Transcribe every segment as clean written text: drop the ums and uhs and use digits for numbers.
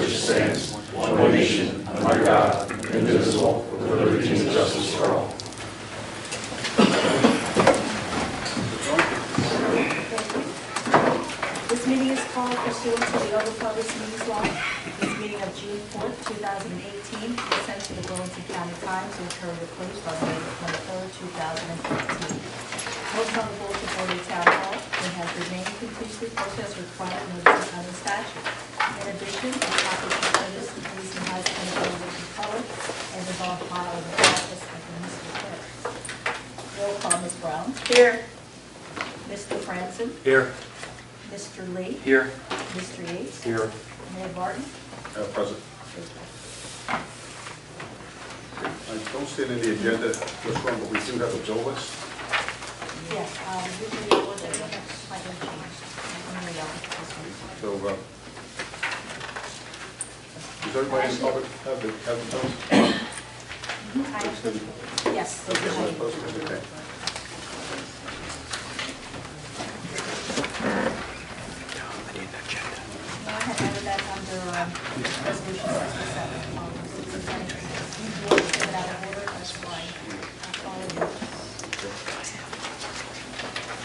which stands, one nation, under God, indivisible, with liberty and justice for all. This meeting is called pursuant to the Open Public Meetings Law. This meeting of June 4th, 2018, was sent to the Burlington County Times and currently closed on May 23rd, 2015. Most on the bulletin board of Town Hall, it has remained continuously posted as required notices under statute. In addition, a copy of the notice of police and high school in color and is on file in the office of the municipal clerk. Roll call, Ms. Brown. Here. Mr. Franson. Here. Mr. Lee. Here. Mr. Yates. Here. Mayor Barton. Present. I don't see it in the agenda, this one, but we do have a bill list. Yes, usually the order is slightly changed. So, does everybody in public have the bills? Yes. Okay. I had added that under resolution 67. You voted it out of order, that's fine.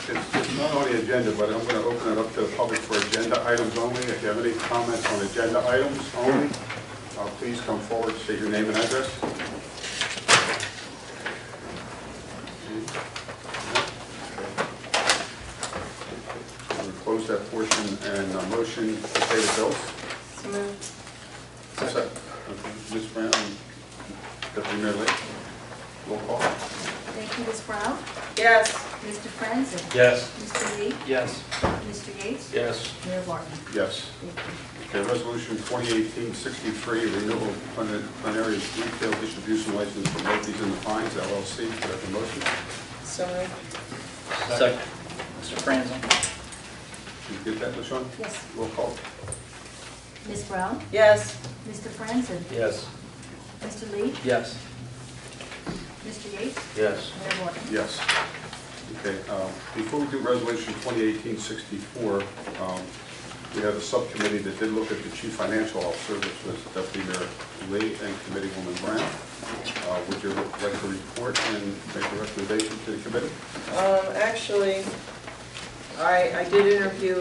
It's not on the agenda, but I'm going to open it up to the public for agenda items only. If you have any comments on agenda items only, please come forward, state your name and address. We'll close that portion and motion to pay the bills. So moved. Second. Okay. Ms. Brown, Deputy Mayor Lee. Roll call. Thank you, Ms. Brown. Yes. Mr. Franzen. Yes. Mr. Lee. Yes. Mr. Yates. Yes. Mayor Barton. Yes. Okay, resolution 2018-63, renewal plenary retail distribution license for Murphy's in the Pines LLC. Could I have a motion? So moved. Second. Mr. Franzen. Did you get that, LaShawn? Yes. Roll call. Ms. Brown. Yes. Mr. Franzen. Yes. Mr. Lee. Yes. Mr. Yates. Yes. Mayor Barton. Yes. Okay, before we do resolution 2018-64, we have a subcommittee that did look at the chief financial officer, which was Deputy Mayor Lee and Committeewoman Brown. Would you like to report and make a recommendation to the committee? Actually, I did interview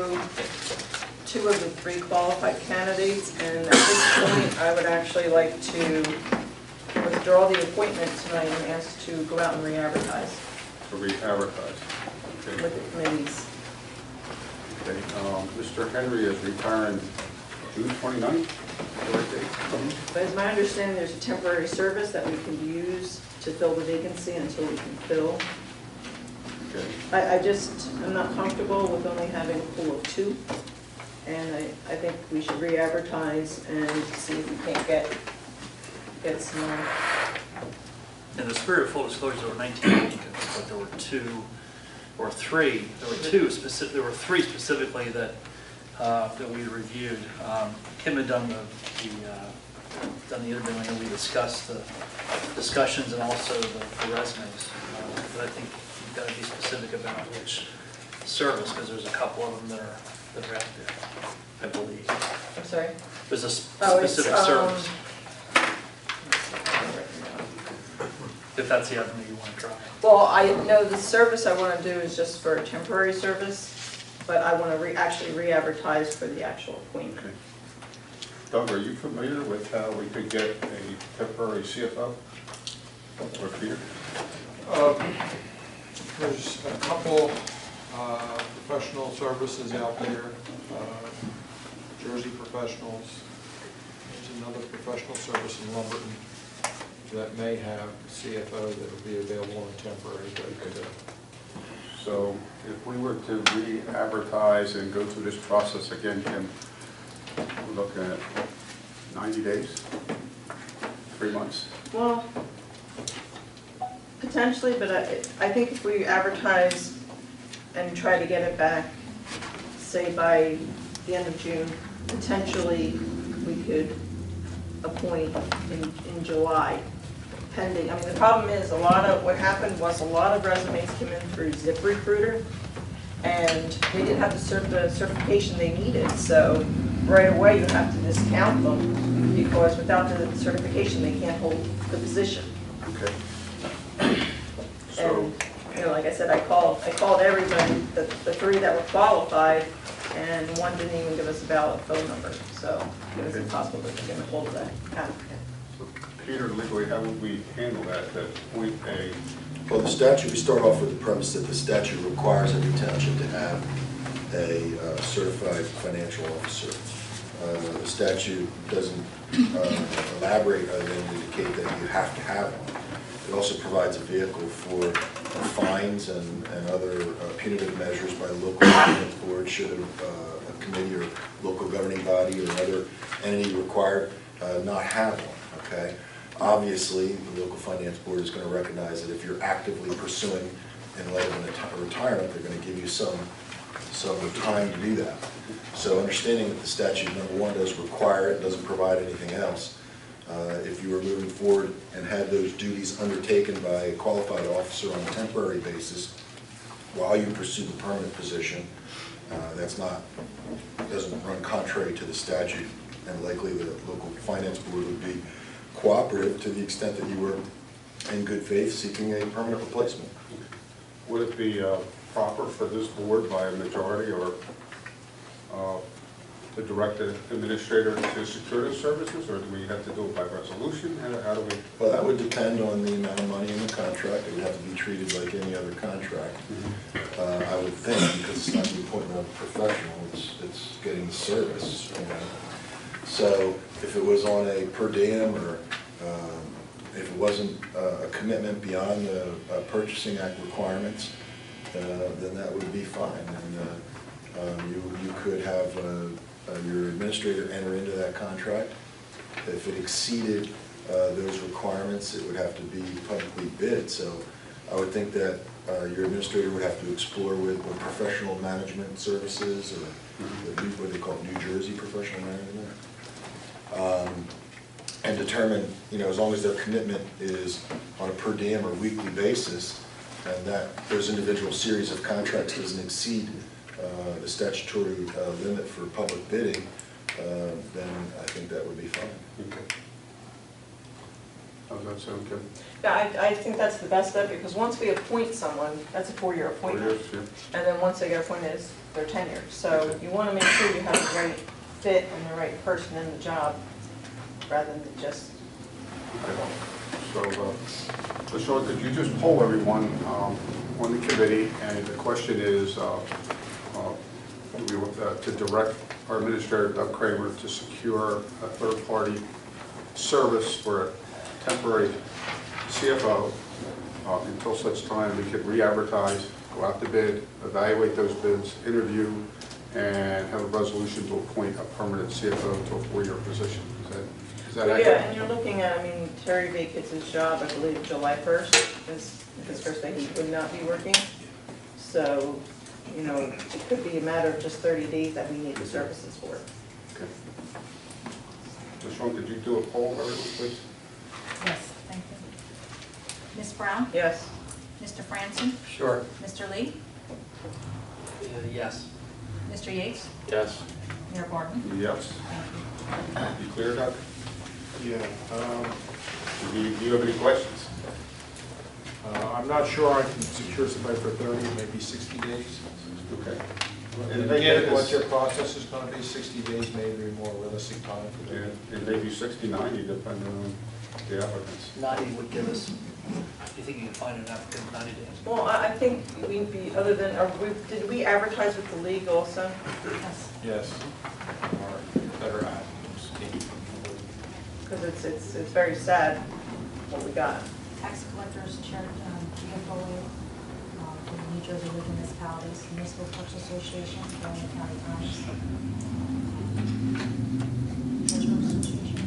2 of the 3 qualified candidates, and at this point, I would actually like to withdraw the appointment tonight and ask to go out and re-advertise To re-advertise. Okay. with the committees. Okay. Mr. Henry is retiring June 29th. But as my understanding, there's a temporary service that we can use to fill the vacancy until we can fill. Okay. I'm not comfortable with only having a pool of 2, and I think we should re-advertise and see if we can't get some more. In the spirit of full disclosure, there were 19 applicants, but there were 2 or 3. There were 3 specifically that we reviewed. Kim had done the interviewing, and we discussed the discussions and also the resumes. But I think you've got to be specific about which service, because there's a couple of them that are out there, I believe. I'm sorry? There's a specific service, if that's the avenue you want to try. Well, I know the service I want to do is just for a temporary service, but I want to actually re-advertise for the actual appointment. Okay. Doug, are you familiar with how we could get a temporary CFO? Or Peter? There's a couple professional services out there, Jersey Professionals. There's another professional service in Lumberton that may have a CFO that will be available on a temporary basis. So if we were to re-advertise and go through this process again, Kim, we're looking at 90 days, 3 months? Well, potentially, but I think if we advertise and try to get it back, say by the end of June, potentially we could appoint in July, pending. I mean, the problem is what happened was a lot of resumes came in through ZipRecruiter, and they didn't have the certification they needed. So right away, you have to discount them, because without the certification, they can't hold the position. Okay. So, And, like I said, I called everybody, the three that were qualified, and one didn't even give us a valid phone number, so it was impossible to get a hold of that applicant. Peter, legally, how would we handle that, point A? Well, the statute, we start off with the premise that the statute requires every township to have a certified financial officer. The statute doesn't elaborate other than indicate that you have to have one. It also provides a vehicle for fines and other punitive measures by the local government board should a committee or local governing body or other entity required not have one, okay? Obviously, the local finance board is going to recognize that if you're actively pursuing in light of a retirement, they're going to give you some time to do that. So understanding that the statute, number one, does require it, doesn't provide anything else. If you were moving forward and had those duties undertaken by a qualified officer on a temporary basis while you pursue the permanent position, doesn't run contrary to the statute, and likely the local finance board would be cooperative to the extent that you were in good faith seeking a permanent replacement. Would it be proper for this board by a majority or to direct the administrator to secure the services, or do we have to do it by resolution? How do we? Well, that would depend on the amount of money in the contract. It would have to be treated like any other contract. I would think, because it's not the appointment of a professional, it's getting the service, you know. So if it was on a per diem, or if it wasn't a commitment beyond the purchasing act requirements, then that would be fine. And you could have your administrator enter into that contract. If it exceeded those requirements, it would have to be publicly bid. So I would think that your administrator would have to explore with professional management services, or what they call New Jersey professional management, and determine, you know, as long as their commitment is on a per diem or weekly basis, and that those individual series of contracts doesn't exceed the statutory limit for public bidding, then I think that would be fine. Okay. How does that sound, Kim? Yeah, I think that's the best bet, because once we appoint someone, that's a 4-year appointment. 4 years, yeah. And then once they get appointed, it's their tenure. So you want to make sure you have the right fit and the right person in the job, rather than just. Okay. So Sean, could you just poll everyone on the committee, and the question is, we want to direct our administrator, Doug Kramer, to secure a third-party service for a temporary CFO until such time we could re-advertise, go out to bid, evaluate those bids, interview, and have a resolution to appoint a permanent CFO to a 4-year position. Is that accurate? Yeah, and you're looking at, I mean, Terry vacates his job, I believe, July 1st is his first day he would not be working. So, you know, it could be a matter of just 30 days that we need the services for. Okay. So Sean, could you do a poll, everyone, please? Yes, thank you. Ms. Brown? Yes. Mr. Franson? Sure. Mr. Lee? Yes. Mr. Yates? Yes. Mayor Gordon? Yes. Thank You clear, Doug? Yeah. Do you have any questions? I'm not sure I can secure somebody for 30, maybe 60 days. Okay. And again, what your process is going to be, 60 days may be a more realistic time for Yeah, them. it may be 60, 90, depending on the applicants. 90 would give us, you think you can find an applicant in 90 days? Well, I think we'd be, other than, did we advertise with the league also? you. Yes. Yes. Or better at. Because it's very sad what we got. Tax collectors, church, GFOA, from the New Jersey League of Municipalities, Municipal Clerks Association, Tabernacle County Times. Treasurers Association.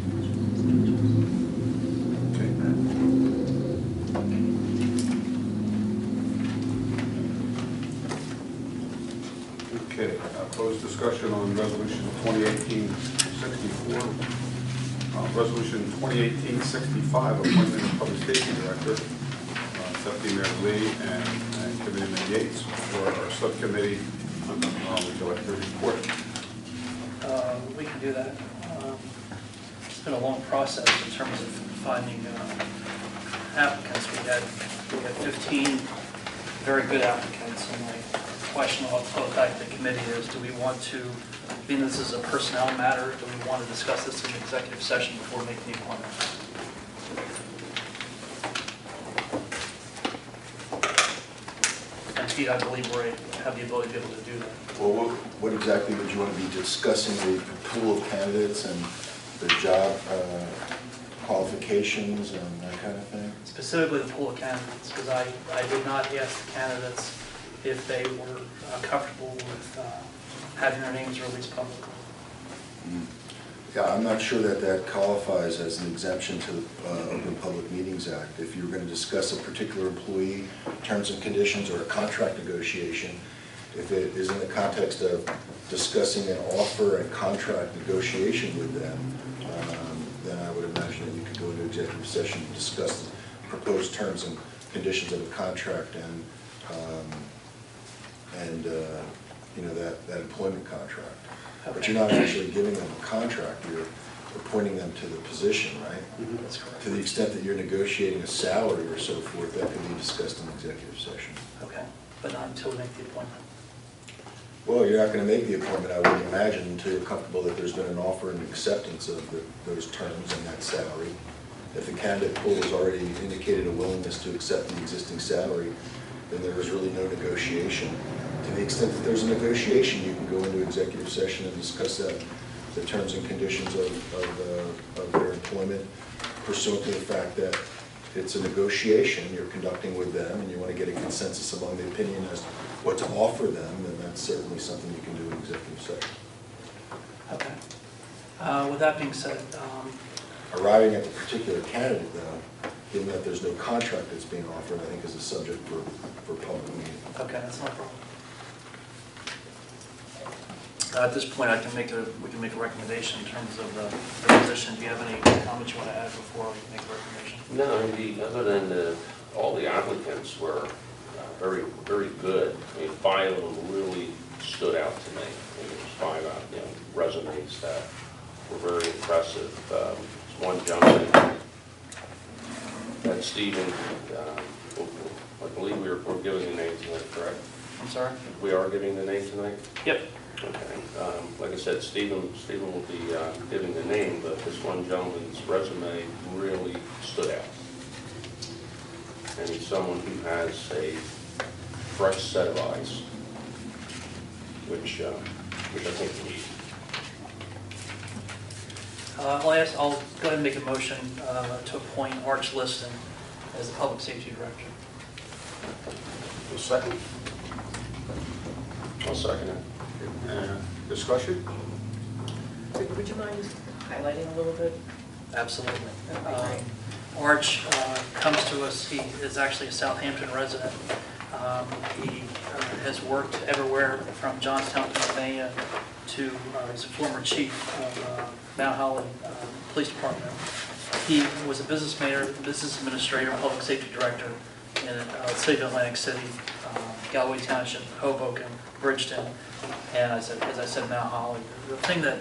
Okay, closed discussion on resolution 2018-64. Resolution 2018-65, appointment of public safety director, Deputy Mayor Lee and Committeeman Yates for our subcommittee. Would you like to report? we can do that. It's been a long process in terms of finding applicants. We had 15 very good applicants, and my question I'll put back to the committee is, do we want to, being this is a personnel matter, do we want to discuss this in executive session before making the appointment? And Pete, I believe we have the ability to be able to do that. Well, what exactly would you want to be discussing, the pool of candidates and their job qualifications and that kind of thing? Specifically the pool of candidates, because I did not ask the candidates if they were comfortable with having their names released publicly. Yeah, I'm not sure that that qualifies as an exemption to the Open Public Meetings Act. If you're going to discuss a particular employee, terms and conditions, or a contract negotiation, if it is in the context of discussing an offer and contract negotiation with them, then I would imagine that you could go into executive session and discuss the proposed terms and conditions of the contract and you know, that employment contract. But you're not actually giving them a contract, you're appointing them to the position, right? That's correct. To the extent that you're negotiating a salary or so forth, that could be discussed in executive session. Okay, but not until we make the appointment. Well, you're not going to make the appointment, I would imagine, until you're comfortable that there's been an offer and acceptance of those terms and that salary. If the candidate pool has already indicated a willingness to accept the existing salary, then there is really no negotiation. To the extent that there's a negotiation, you can go into executive session and discuss that, the terms and conditions of their employment, pursuant to the fact that it's a negotiation you're conducting with them, and you want to get a consensus among the opinion as to what to offer them, then that's certainly something you can do in executive session. Okay. With that being said, Arriving at the particular candidate, though, given that there's no contract that's being offered, I think is a subject for public meeting. okay, that's not a problem. At this point, we can make a recommendation in terms of the position. Do you have any comments you want to add before we make a recommendation? No, indeed, other than all the applicants were very, very good. I mean, 5 of them really stood out to me. I mean, there's 5 resumes that were very impressive. There's one gentleman, that Stephen, I believe we're giving the name tonight, correct? I'm sorry? We are giving the name tonight? Yep. Okay. Like I said, Stephen will be giving the name, but this one gentleman's resume really stood out. And he's someone who has a fresh set of eyes, which I think we need. I'll go ahead and make a motion to appoint Arch Liston as the Public Safety Director. A second? I'll second it. Discussion? Would you mind just highlighting a little bit? Absolutely. That'd be great. Arch comes to us, he is actually a Southampton resident. He has worked everywhere from Johnstown, Pennsylvania to, he's a former chief of Mount Holly Police Department. He was a business administrator, public safety director in the city of Atlantic City, Galloway Township, Hoboken, Bridgeton, and as I said, Mount Holly. The thing that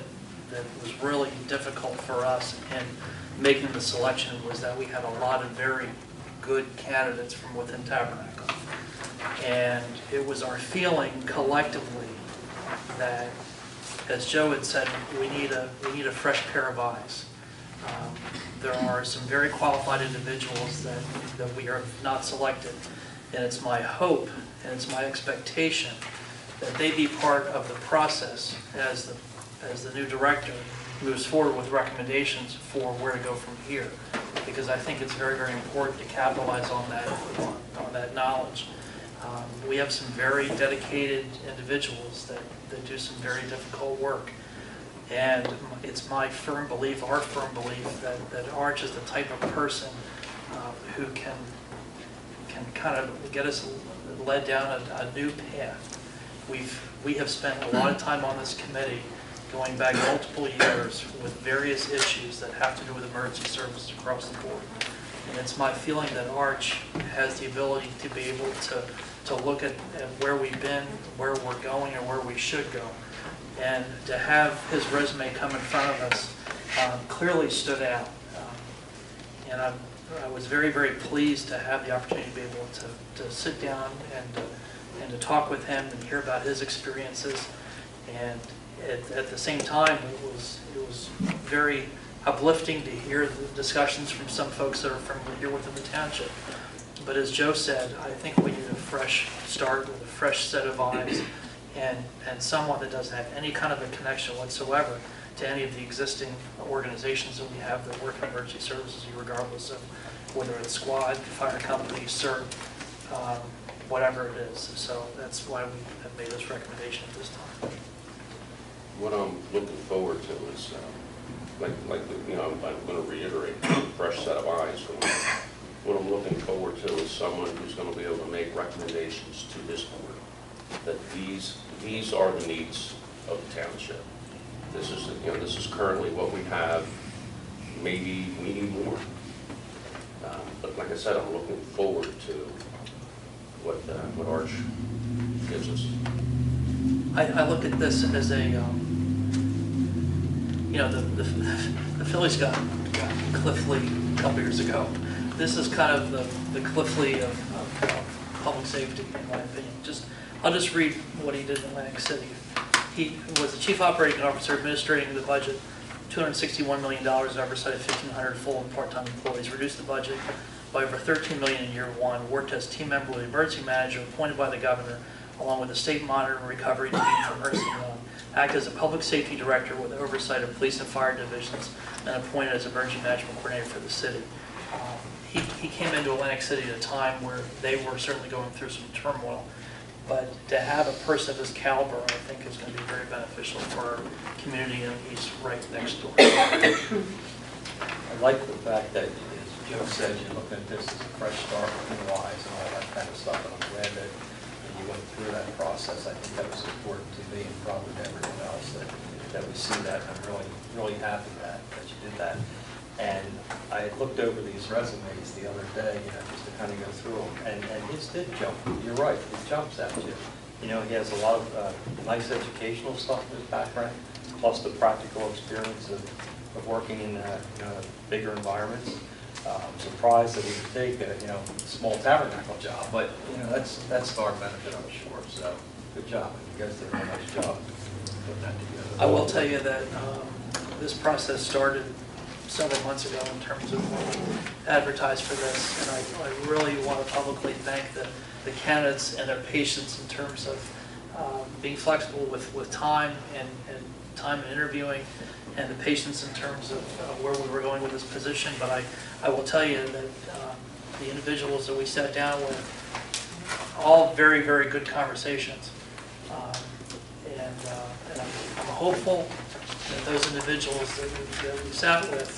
was really difficult for us in making the selection was that we had a lot of very good candidates from within Tabernacle. And it was our feeling collectively that, as Joe had said, we need a fresh pair of eyes. There are some very qualified individuals that we are not selected, and it's my hope and it's my expectation that they be part of the process as the new director moves forward with recommendations for where to go from here, because I think it's very, very important to capitalize on that knowledge. We have some very dedicated individuals that do some very difficult work, and it's my firm belief, our firm belief, that Arch is the type of person who can kind of get us led down a new path. We have spent a lot of time on this committee going back multiple years with various issues that have to do with emergency services across the board. And it's my feeling that Arch has the ability to be able to look at where we've been, where we're going, and where we should go, And to have his resume come in front of us clearly stood out. And I was very, very pleased to have the opportunity to be able to sit down and to talk with him and hear about his experiences. And at the same time, it was very uplifting to hear the discussions from some folks that are from here within the township. But as Joe said, I think we need a fresh start with a fresh set of eyes and someone that doesn't have any kind of a connection whatsoever to any of the existing organizations that we have that work in emergency services, regardless of whether it's squad, fire company, CERT, whatever it is. So that's why we have made this recommendation at this time. What I'm looking forward to is, I'm going to reiterate, a fresh set of eyes. What I'm looking forward to is someone who's going to be able to make recommendations to this board that these are the needs of the township. This is currently what we have. Maybe we need more. But like I said, I'm looking forward to what Arch gives us. I look at this as a, the Phillies got Cliff Lee a couple years ago. This is kind of the Cliff Lee of public safety, in my opinion. I'll just read what he did in Atlantic City. He was the chief operating officer administrating the budget, $261 million, oversight of 1,500 full and part-time employees, reduced the budget by over $13 million in year one, worked as team member with the emergency manager appointed by the governor, along with the state monitor and recovery team from Ernst & Young, act as a public safety director with oversight of police and fire divisions, and appointed as emergency management coordinator for the city. He came into Atlantic City at a time where they were certainly going through some turmoil. But to have a person of his caliber, I think, is going to be very beneficial for our community, and he's right next door. I like the fact that, as Joe said, you look at this as a fresh start with new eyes and all that kind of stuff, and I'm glad that you went through that process. I think that was important to me and probably to everyone else that we see that. I'm really happy that you did that. And I looked over these resumes the other day, just to kind of go through them, and his did jump. You're right, it jumps at you. He has a lot of nice educational stuff in his background, plus the practical experience of working in bigger environments. I'm surprised that he would take a small tabernacle job, but that's to our benefit, I'm sure. So good job, you guys did a nice job putting that together. I will tell you that this process started several months ago in terms of when we advertised for this, and I really want to publicly thank the candidates and their patience in terms of being flexible with time and time in interviewing, and the patience in terms of where we were going with this position. But I will tell you that the individuals that we sat down with, all very, very good conversations, and I'm hopeful that those individuals that we sat with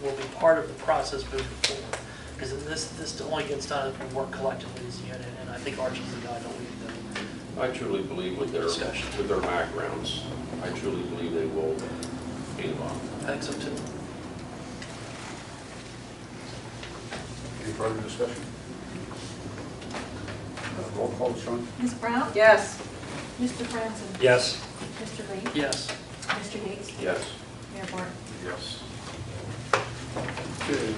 will be part of the process moving forward. Because this only gets done if we work collectively as a unit, and I think Arch is the guy to lead the I truly believe with their backgrounds, I truly believe they will be involved. I think so too. Any further discussion? Roll call, Sean? Ms. Brown? Yes. Mr. Franzen? Yes. Mr. Lee? Yes. Mr. Yates? Yes. Mayor Barton? Yes. Okay,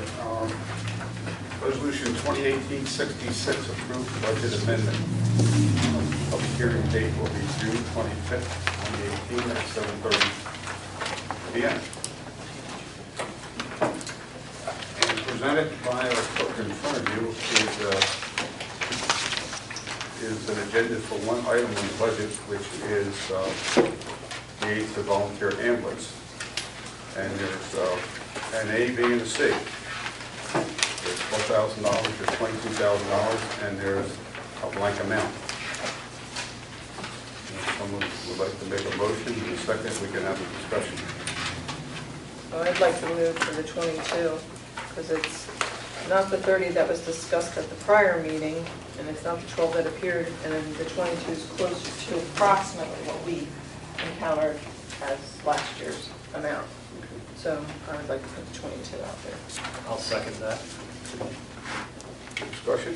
Resolution 2018-66, approved budget amendment. Public hearing date will be June 25th, 2018 at 7:30 p.m. And presented by our clerk in front of you is an agenda for one item on the budget, which is the aid to volunteer ambulance. And there's an A, B, and a C. There's $12,000, there's $22,000, and there's a blank amount. If someone would like to make a motion, in a second we can have a discussion. Well, I'd like to move for the 22, because it's not the 30 that was discussed at the prior meeting, and it's not the 12 that appeared, and then the 22 is closer to approximately what we encountered as last year's amount. So I would like to put the 22 out there. I'll second that. Discussion?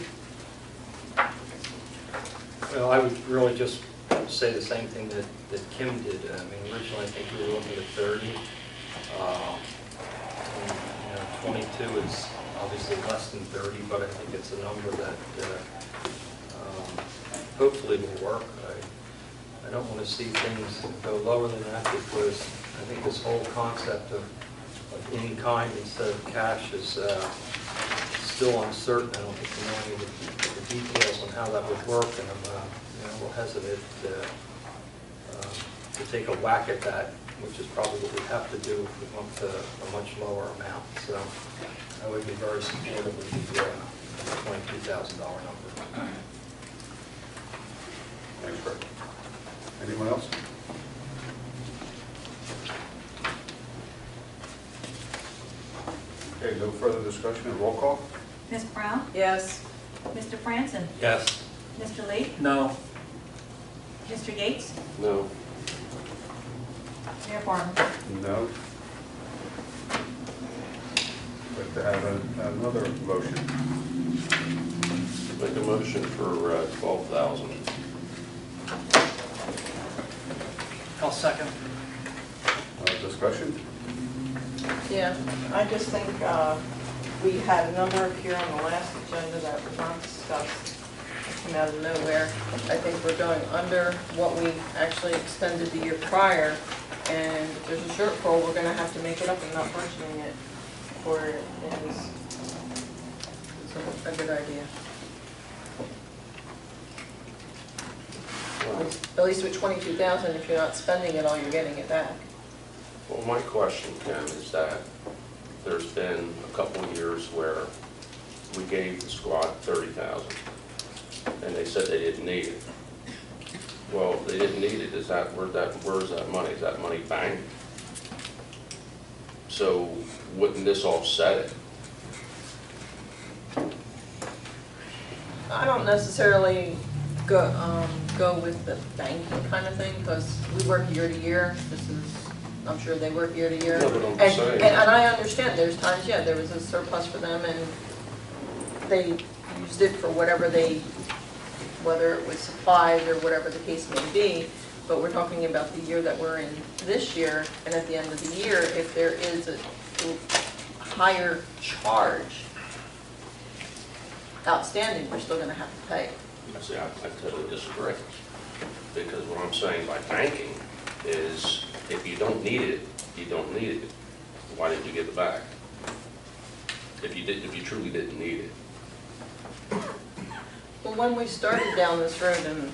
Well, I would really just say the same thing that Kim did. I mean, originally I think we were looking at 30. And, 22 is obviously less than 30, but I think it's a number that hopefully will work. I don't want to see things go lower than that because I think this whole concept of in kind instead of cash is still uncertain. I don't think we know any of the details on how that would work, and I'm a little hesitant to take a whack at that, which is probably what we have to do if we want a much lower amount. So I would be very supportive of the $22,000 number. Thanks, Fred. Anyone else? Okay, no further discussion and roll call? Ms. Brown? Yes. Mr. Franzen? Yes. Mr. Lee? No. Mr. Yates? No. Mayor Barton? No. Like to have another motion. Make a motion for 12,000. I'll second. Discussion? Yeah, I just think we had a number appear on the last agenda that was not discussed. It came out of nowhere. I think we're going under what we actually expended the year prior, and if there's a shortfall, we're going to have to make it up and not budgeting it for it is a good idea. At least with 22,000, if you're not spending it all, you're getting it back. Well, my question, Ken, is that there's been a couple of years where we gave the squad 30,000, and they said they didn't need it. Well, if they didn't need it, where's that money? Is that money banked? So wouldn't this offset it? I don't necessarily go with the banking kind of thing, because we work year to year. I'm sure they work year to year. No, but I'm just saying. And I understand there's times, yeah, there was a surplus for them and they used it for whatever whether it was supplies or whatever the case may be. But we're talking about the year that we're in this year, and at the end of the year, if there is a higher charge outstanding, we're still gonna have to pay it. See, I totally disagree. Because what I'm saying by banking is if you don't need it, you don't need it. Why didn't you give it back? If you truly didn't need it. Well, when we started down this road, and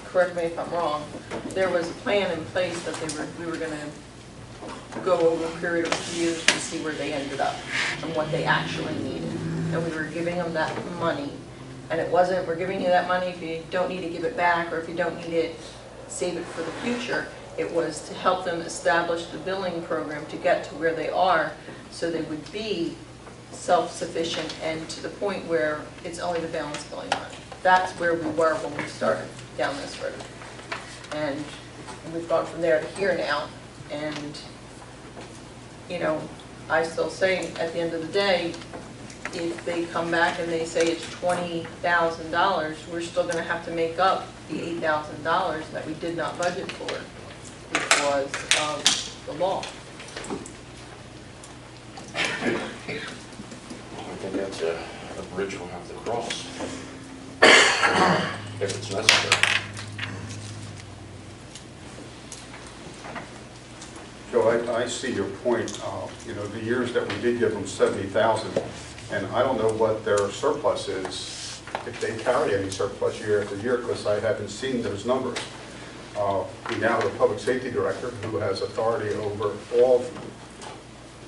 correct me if I'm wrong, there was a plan in place that we were going to go over a period of 2 years to see where they ended up and what they actually needed. And we were giving them that money. And it wasn't, we're giving you that money, if you don't need it, give it back, or if you don't need it, save it for the future. It was to help them establish the billing program to get to where they are, so they would be self-sufficient and to the point where it's only the balance going on. That's where we were when we started down this road. And we've gone from there to here now. And, you know, I still say at the end of the day, if they come back and they say it's $20,000, we're still going to have to make up the $8,000 that we did not budget for because of the law. I think that's a bridge we'll have to cross if it's necessary. Joe, I see your point. You know, the years that we did give them 70,000, and I don't know what their surplus is, if they carry any surplus year after year, because I haven't seen those numbers. We now have a public safety director who has authority over all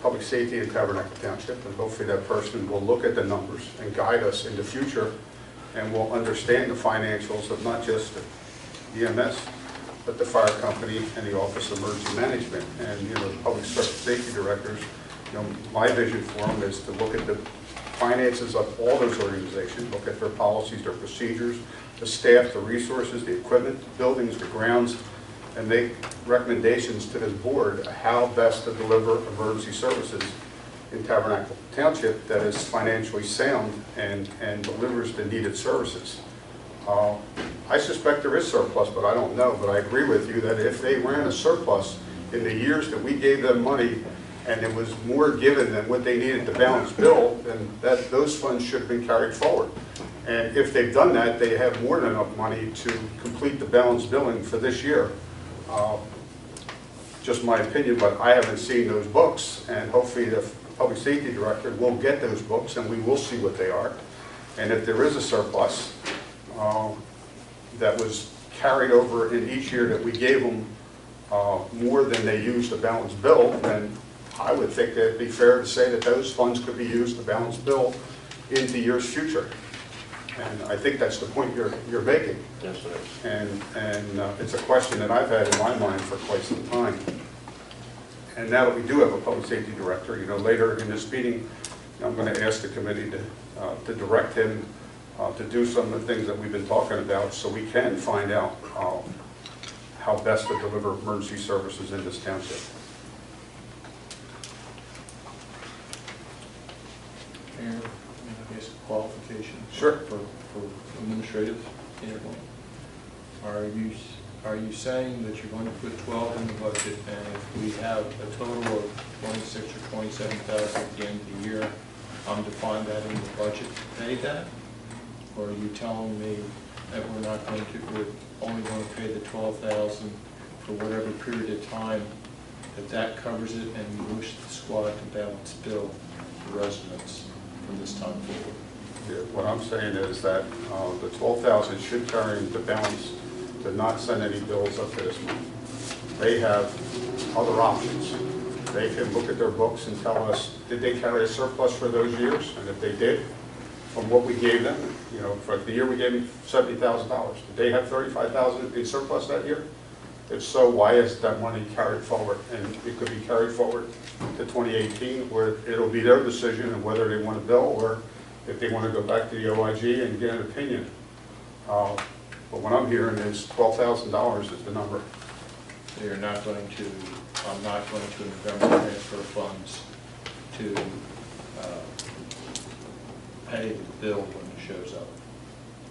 public safety in Tabernacle Township, and hopefully that person will look at the numbers and guide us in the future, and will understand the financials of not just the EMS, but the fire company and the Office of Emergency Management. And, you know, the public safety directors, you know, my vision for them is to look at the finances of all those organizations, look at their policies, their procedures, the staff, the resources, the equipment, the buildings, the grounds, and make recommendations to this board how best to deliver emergency services in Tabernacle Township that is financially sound and delivers the needed services. I suspect there is surplus, but I don't know. But I agree with you that if they ran a surplus in the years that we gave them money and it was more given than what they needed to balance bill, then those funds should have been carried forward. And if they've done that, they have more than enough money to complete the balance billing for this year. Just my opinion, but I haven't seen those books, and hopefully the public safety director will get those books and we will see what they are. And if there is a surplus that was carried over in each year that we gave them more than they used to balance bill, then I would think it'd be fair to say that those funds could be used to balance bill into years future. And I think that's the point you're making. Yes, it is. And it's a question that I've had in my mind for quite some time. And now that we do have a public safety director, later in this meeting, I'm going to ask the committee to direct him to do some of the things that we've been talking about so we can find out how best to deliver emergency services in this township. Mayor, I guess qualification. Sure. For administrative standpoint. Are you saying that you're going to put 12 in the budget, and if we have a total of 26 or 27,000 at the end of the year, I'm to find that in the budget to pay that? Or are you telling me that we're only going to pay the 12,000 for whatever period of time, that covers it, and you wish the squad to balance bill the residents from this time forward? Yeah, what I'm saying is that the 12,000 should carry the balance to not send any bills up to this month. They have other options. They can look at their books and tell us, did they carry a surplus for those years? And if they did, from what we gave them, for the year we gave them $70,000, did they have $35,000 in surplus that year? If so, why is that money carried forward? And it could be carried forward to 2018, where it'll be their decision on whether they want to bill or if they want to go back to the OIG and get an opinion. But what I'm hearing is $12,000 is the number. So you're not going to, I'm not going to in November transfer funds to pay the bill when it shows up.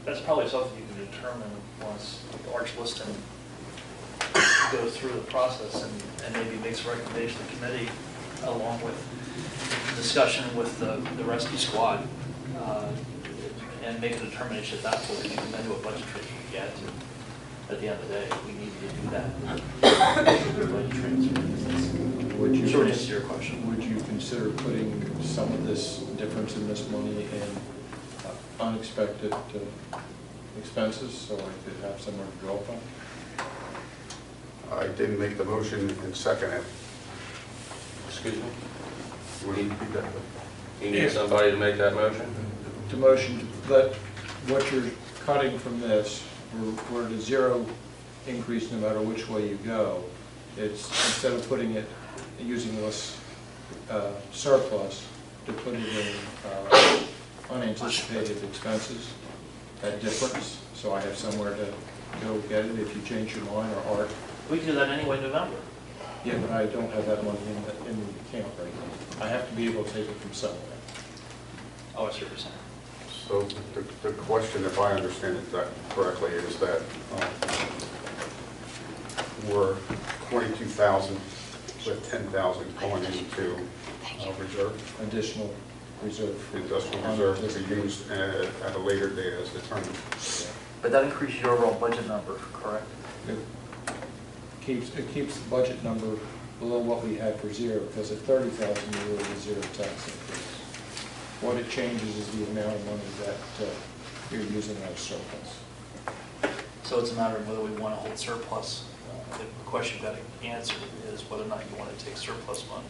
That's probably something you can determine once Arch Liston goes through the process and maybe makes a recommendation to the committee along with discussion with the rescue squad and make a determination at that point. You can then do a budget transfer if you had to. At the end of the day, we need to do that. Budget transfer. Would you, short answer to your question. Would you consider putting some of this difference in this money in unexpected expenses so I could have somewhere to draw from? I didn't make the motion and second it. Excuse me? Would you repeat that? You need somebody to make that motion? The motion, but what you're cutting from this, we're at a zero increase no matter which way you go. It's instead of putting it, using this surplus to put it in unanticipated expenses, that difference, so I have somewhere to go get it if you change your mind or Art. We can do that anyway in November. Yeah, but I don't have that money in the account right now. I have to be able to take it from somewhere. Oh, I see what you're saying. So the question, if I understand it correctly, is that we're 22,000 with 10,000 going into reserve, Additional reserve. industrial reserve to be used at a later date as determined. But that increases your overall budget number, correct? It keeps the budget number below what we had for zero, because at 30,000 you were at a zero tax increase. What it changes is the amount of money that you're using as surplus. So it's a matter of whether we want to hold surplus. The question you've got to answer is whether or not you want to take surplus money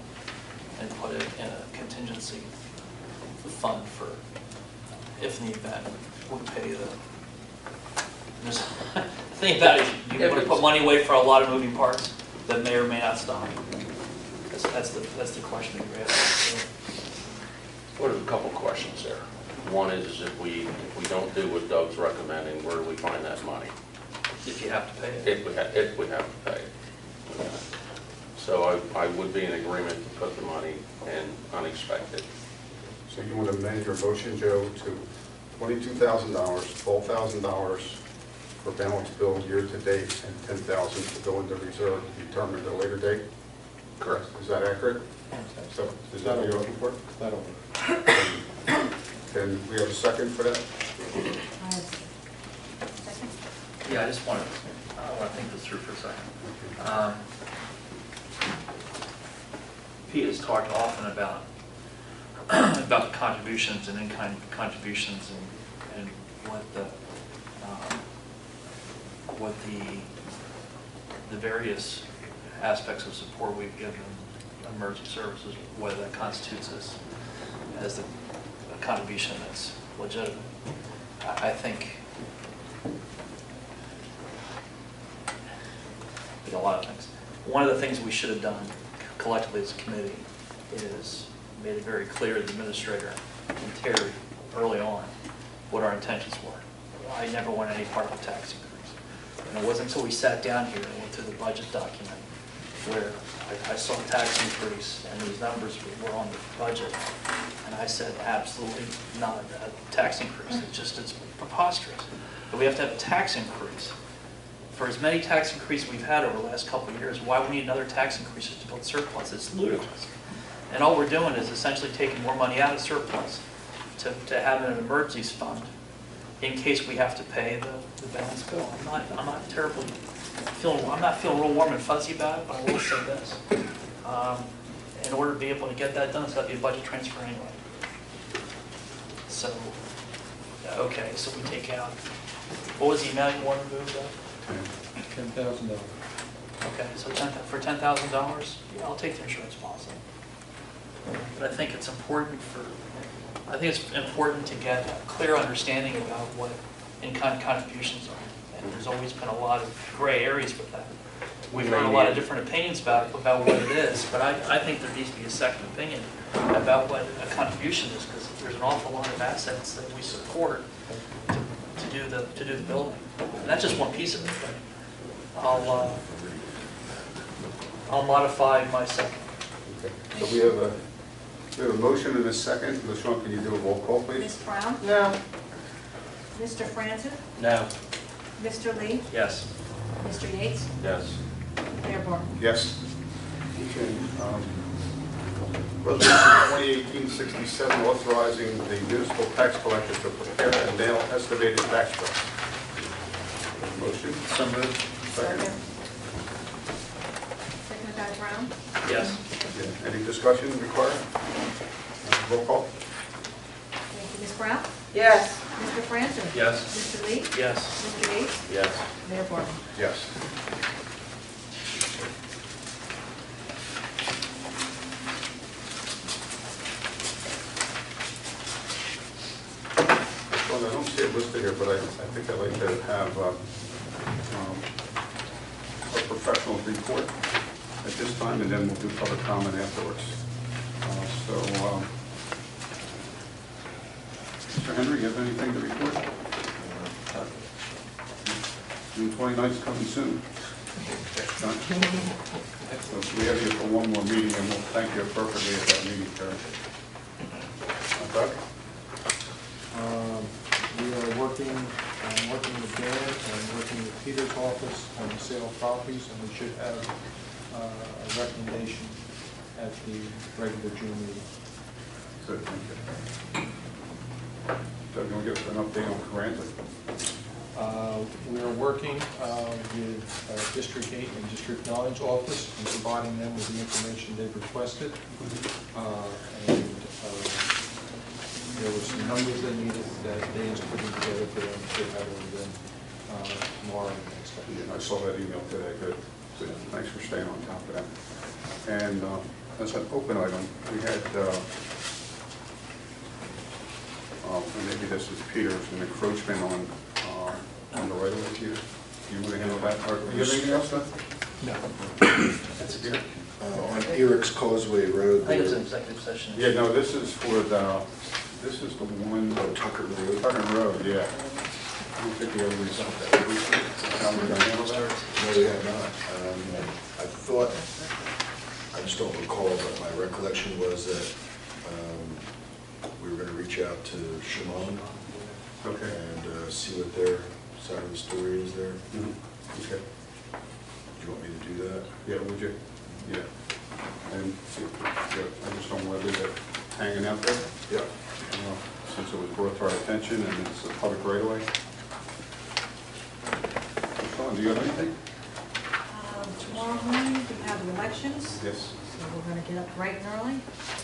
and put it in a contingency fund for, if in the event, we pay the, the thing about it, you want to put money away for a lot of moving parts that may or may not stop. That's the question that you're asking. Well, there's a couple questions there. One is if we don't do what Doug's recommending, where do we find that money? If you have to pay it. If we have to pay it. So I would be in agreement to put the money in unexpected. So you want to amend your motion, Joe, to $22,000, $12,000 for balance bill year-to-date, and $10,000 to go into reserve to be determined at a later date? Correct. Is that accurate? So, is that what you're looking for? That'll, Can we have a second for that? Second? Yeah, I just want to think this through for a second. Pete has talked often about about contributions and in-kind contributions and what the various aspects of support we've given emergency services, whether that constitutes as a contribution that's legitimate. I think a lot of things. One of the things we should have done collectively as a committee is made it very clear to the administrator and Terry early on what our intentions were. I never wanted any part of the tax increase. And it wasn't until we sat down here and went through the budget document where I saw a tax increase and these numbers were on the budget. And I said, absolutely not a tax increase. It's preposterous. But we have to have a tax increase. For as many tax increases we've had over the last couple of years, why we need another tax increase to build surplus? It's ludicrous. And all we're doing is essentially taking more money out of surplus to have in an emergencies fund in case we have to pay the balance bill. I'm not feeling real warm and fuzzy about it, but I will say this. In order to be able to get that done, it's got to be a budget transfer anyway. So, okay, so we take out, what was the amount you wanted to move though? $10,000. Okay, so for $10,000, yeah, I'll take the insurance policy. But I think it's important to get a clear understanding about what in-kind contributions are. And there's always been a lot of gray areas with that. We've heard a lot of different opinions about what it is, but I think there needs to be a second opinion about what a contribution is, because there's an awful lot of assets that we support to do the building. And that's just one piece of it, but I'll modify my second. Okay. So we have a motion and a second. LaShawn, can you do a roll call, please? Ms. Brown? No. Mr. Francis? No. Mr. Lee? Yes. Mr. Yates? Yes. Mayor Barton? Yes. Okay. Resolution 2018-67, authorizing the municipal tax collector to prepare and mail estimated tax bills. Motion? So moved. Second. Second by Brown? Yes. Yeah. Any discussion required? Roll call? Thank you. Ms. Brown? Yes. Mr. Francis? Yes. Mr. Lee? Yes. Mr. Yates? Yes. Mayor Barton? Yes. Well, I don't see it listed here, but I think I'd like to have a professional report at this time, and then we'll do public comment afterwards. Mr. Henry, you have anything to report? June 29th is coming soon. Done. So we have you for one more meeting, and we'll thank you appropriately at that meeting, Terry. Okay. We are working with Dan and working with Peter's office on the sale of properties, and we should have a recommendation at the regular June meeting. Good, thank you. Doug, you want to give us an update on Carranza? We are working with District 8 and District 9's office and providing them with the information they've requested. And there were some numbers they needed that Dan's putting together for them to have them tomorrow and the next day. Yeah, I saw that email today, good. So thanks for staying on top of that. And as an open item, we had, and maybe this is Peter's, an encroachment on the right of way here. Do you want to handle that part? Do you have anything else, Seth? No. That's it. On Eric's Causeway Road. I think it's an executive session. Yeah, no, this is for this is the one. Oh, Tucker Road. Tucker Road, yeah. I don't think we ever resolved that. How we're going to handle that? No, we have not. I thought, I just don't recall, but my recollection was that we were going to reach out to Shimon Okay. and see what their side of the story is there. Mhm. Okay. Do you want me to do that? Yeah, would you? Yeah. And, yeah, I just don't want to leave it hanging out there, Yeah. since it was brought to our attention and it's a public right away. Sean, do you have anything? Tomorrow morning, we have the elections, Yes. so we're gonna get up bright and early.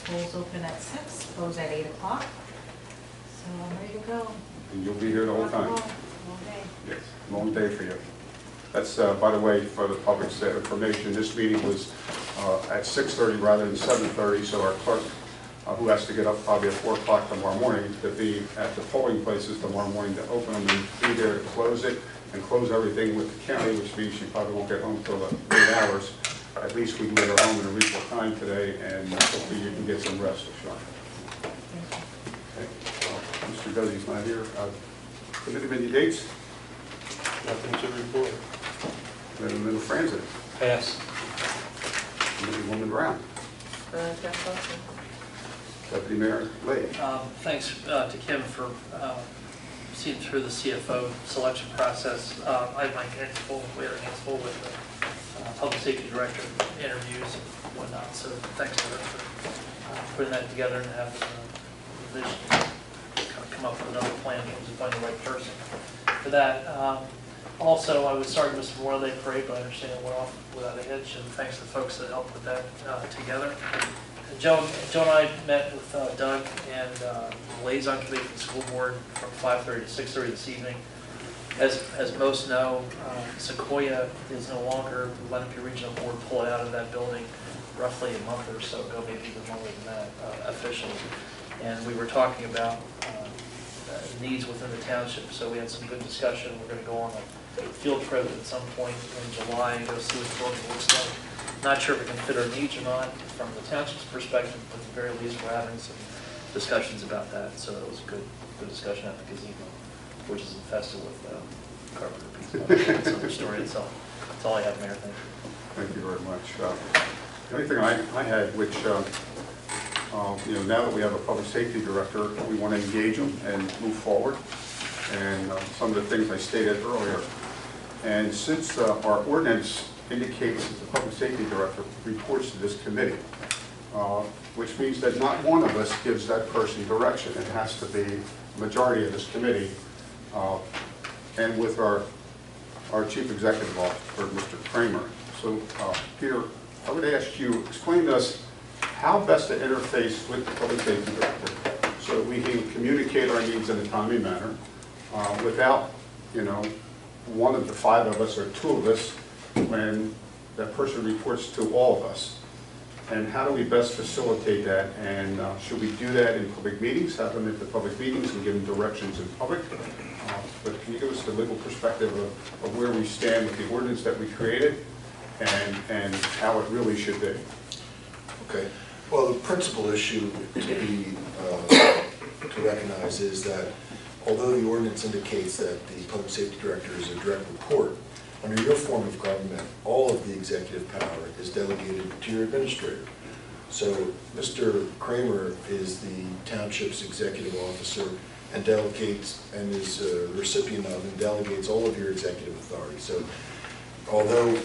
Polls open at 6, close at 8 o'clock. So I'm ready to go. And you'll be here the whole Rock and time? roll, all day. Yes. Long day for you. That's, by the way, for the public's information, this meeting was at 6:30 rather than 7:30, so our clerk, who has to get up probably at 4 o'clock tomorrow morning, to be at the polling places tomorrow morning to open them and be there to close it and close everything with the county, which means she probably won't get home till late hours. At least we can get her home in a reasonable time today, and hopefully you can get some rest, Sean. Okay. Mr. Guzzi's not here. Committee dates? Nothing to report. Middle Francis. Pass. Committeewoman Brown. Jeff Lawson. Deputy Mayor Lee. Thanks to Kim for seeing through the CFO selection process. I have my hands full, we had our hands full with the public safety director interviews and whatnot, so thanks to her for putting that together and having the vision to kind of come up with another plan in terms of finding the right person for that. Also, I was sorry to miss Memorial Day Parade, but I understand it went off without a hitch, and thanks to the folks that helped put that together. Joe and I met with Doug and the liaison committee for the school board from 5:30 to 6:30 this evening. As most know, Sequoia is no longer, the Lenape Regional Board pulled out of that building roughly a month or so ago, maybe even longer than that officially. And we were talking about needs within the township, so we had some good discussion. We're going to go on a field trip at some point in July and go see what the building looks like. Not sure if we can fit our needs or not from the township's perspective, but at the very least we're having some discussions about that. So it was a good discussion at the gazebo, which is infested with carpenter pieces. That's another story itself. That's all I have, Mayor. Thank you. Thank you very much. The only thing I had, which, now that we have a public safety director, we want to engage them and move forward. And some of the things I stated earlier. And since our ordinance indicates that the public safety director reports to this committee, which means that not one of us gives that person direction. It has to be a majority of this committee. And with our chief executive officer, Mr. Kramer. So, Peter, I would ask you, explain to us how best to interface with the public safety director so that we can communicate our needs in a timely manner without, one of the 5 of us or 2 of us when that person reports to all of us. And how do we best facilitate that? And should we do that in public meetings, have them at the public meetings and give them directions in public? But can you give us the legal perspective of where we stand with the ordinance that we created and how it really should be? Okay. Well, the principal issue to recognize is that although the ordinance indicates that the public safety director is a direct report, under your form of government, all of the executive power is delegated to your administrator. So Mr. Kramer is the township's executive officer and delegates and is the recipient of and delegates all of your executive authority. So although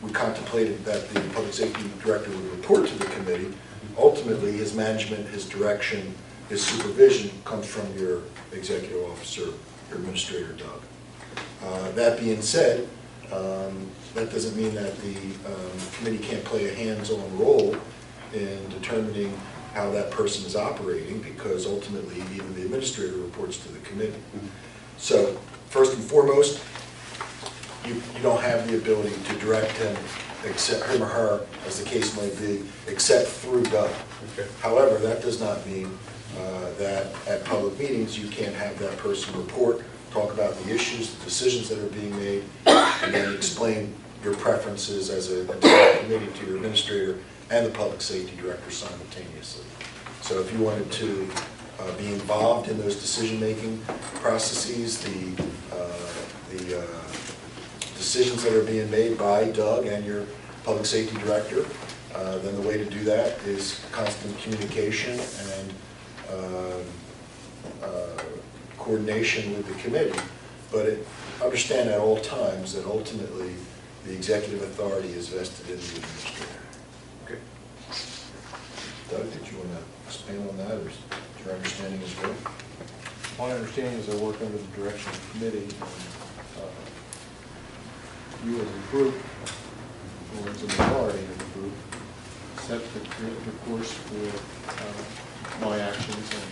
we contemplated that the public safety director would report to the committee, ultimately his management, his direction, his supervision comes from your executive officer, your administrator, Doug. That being said, that doesn't mean that the committee can't play a hands-on role in determining how that person is operating, because ultimately even the administrator reports to the committee. So first and foremost, you don't have the ability to direct him, except him or her, as the case might be, except through Doug. Okay. However, that does not mean that at public meetings you can't have that person report, talk about the issues, the decisions that are being made, and then explain your preferences as a committee to your administrator and the public safety director simultaneously. So if you wanted to be involved in those decision-making processes, the decisions that are being made by Doug and your public safety director, then the way to do that is constant communication and coordination with the committee, but understand at all times that ultimately the executive authority is vested in the administrator. Okay. Doug, did you want to expand on that, or is your understanding is good? My understanding is I work under the direction of the committee, and you as a group, or as a majority of the group, set the course for my actions, and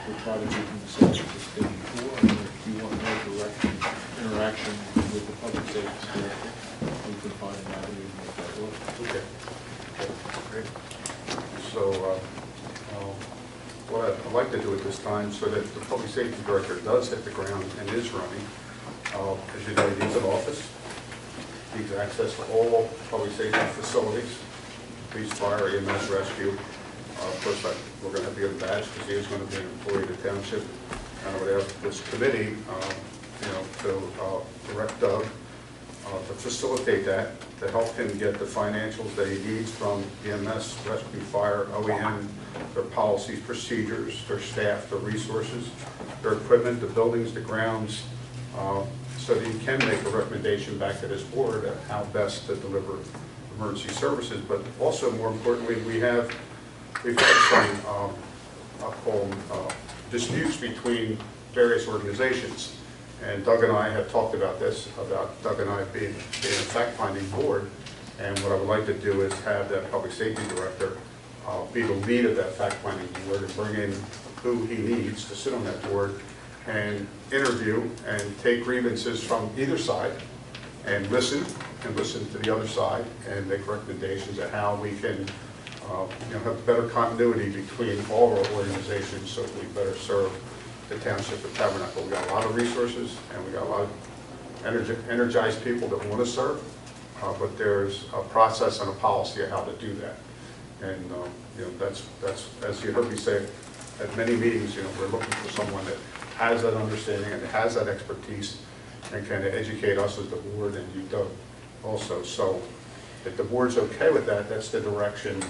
we try to keep them the same as they did before. And if you want more direct interaction with the public safety director, we can find an avenue to make that work. Okay. Great. So, what I'd like to do at this time, so that the public safety director does hit the ground and is running, as you know, he needs an office. He needs access to all public safety facilities, police, fire, EMS, rescue. Of course, we're going to have to get a badge because he is going to be an employee of the township. And I would ask this committee, to direct Doug to facilitate that, to help him get the financials that he needs from EMS, rescue, fire, OEM, their policies, procedures, their staff, their resources, their equipment, the buildings, the grounds, so that he can make a recommendation back to this board on how best to deliver emergency services. But also, more importantly, we've had some, I'll call them, disputes between various organizations. And Doug and I have talked about this, about Doug and I being a fact-finding board. And what I would like to do is have that public safety director be the lead of that fact-finding board and bring in who he needs to sit on that board and interview and take grievances from either side and listen to the other side and make recommendations of how we can have better continuity between all of our organizations so we better serve the township of Tabernacle. We got a lot of resources and we got a lot of energized people that want to serve, but there's a process and a policy of how to do that. And that's as you heard me say at many meetings. We're looking for someone that has that understanding and has that expertise and can educate us as the board and you, Doug, also. So if the board's okay with that, that's the direction.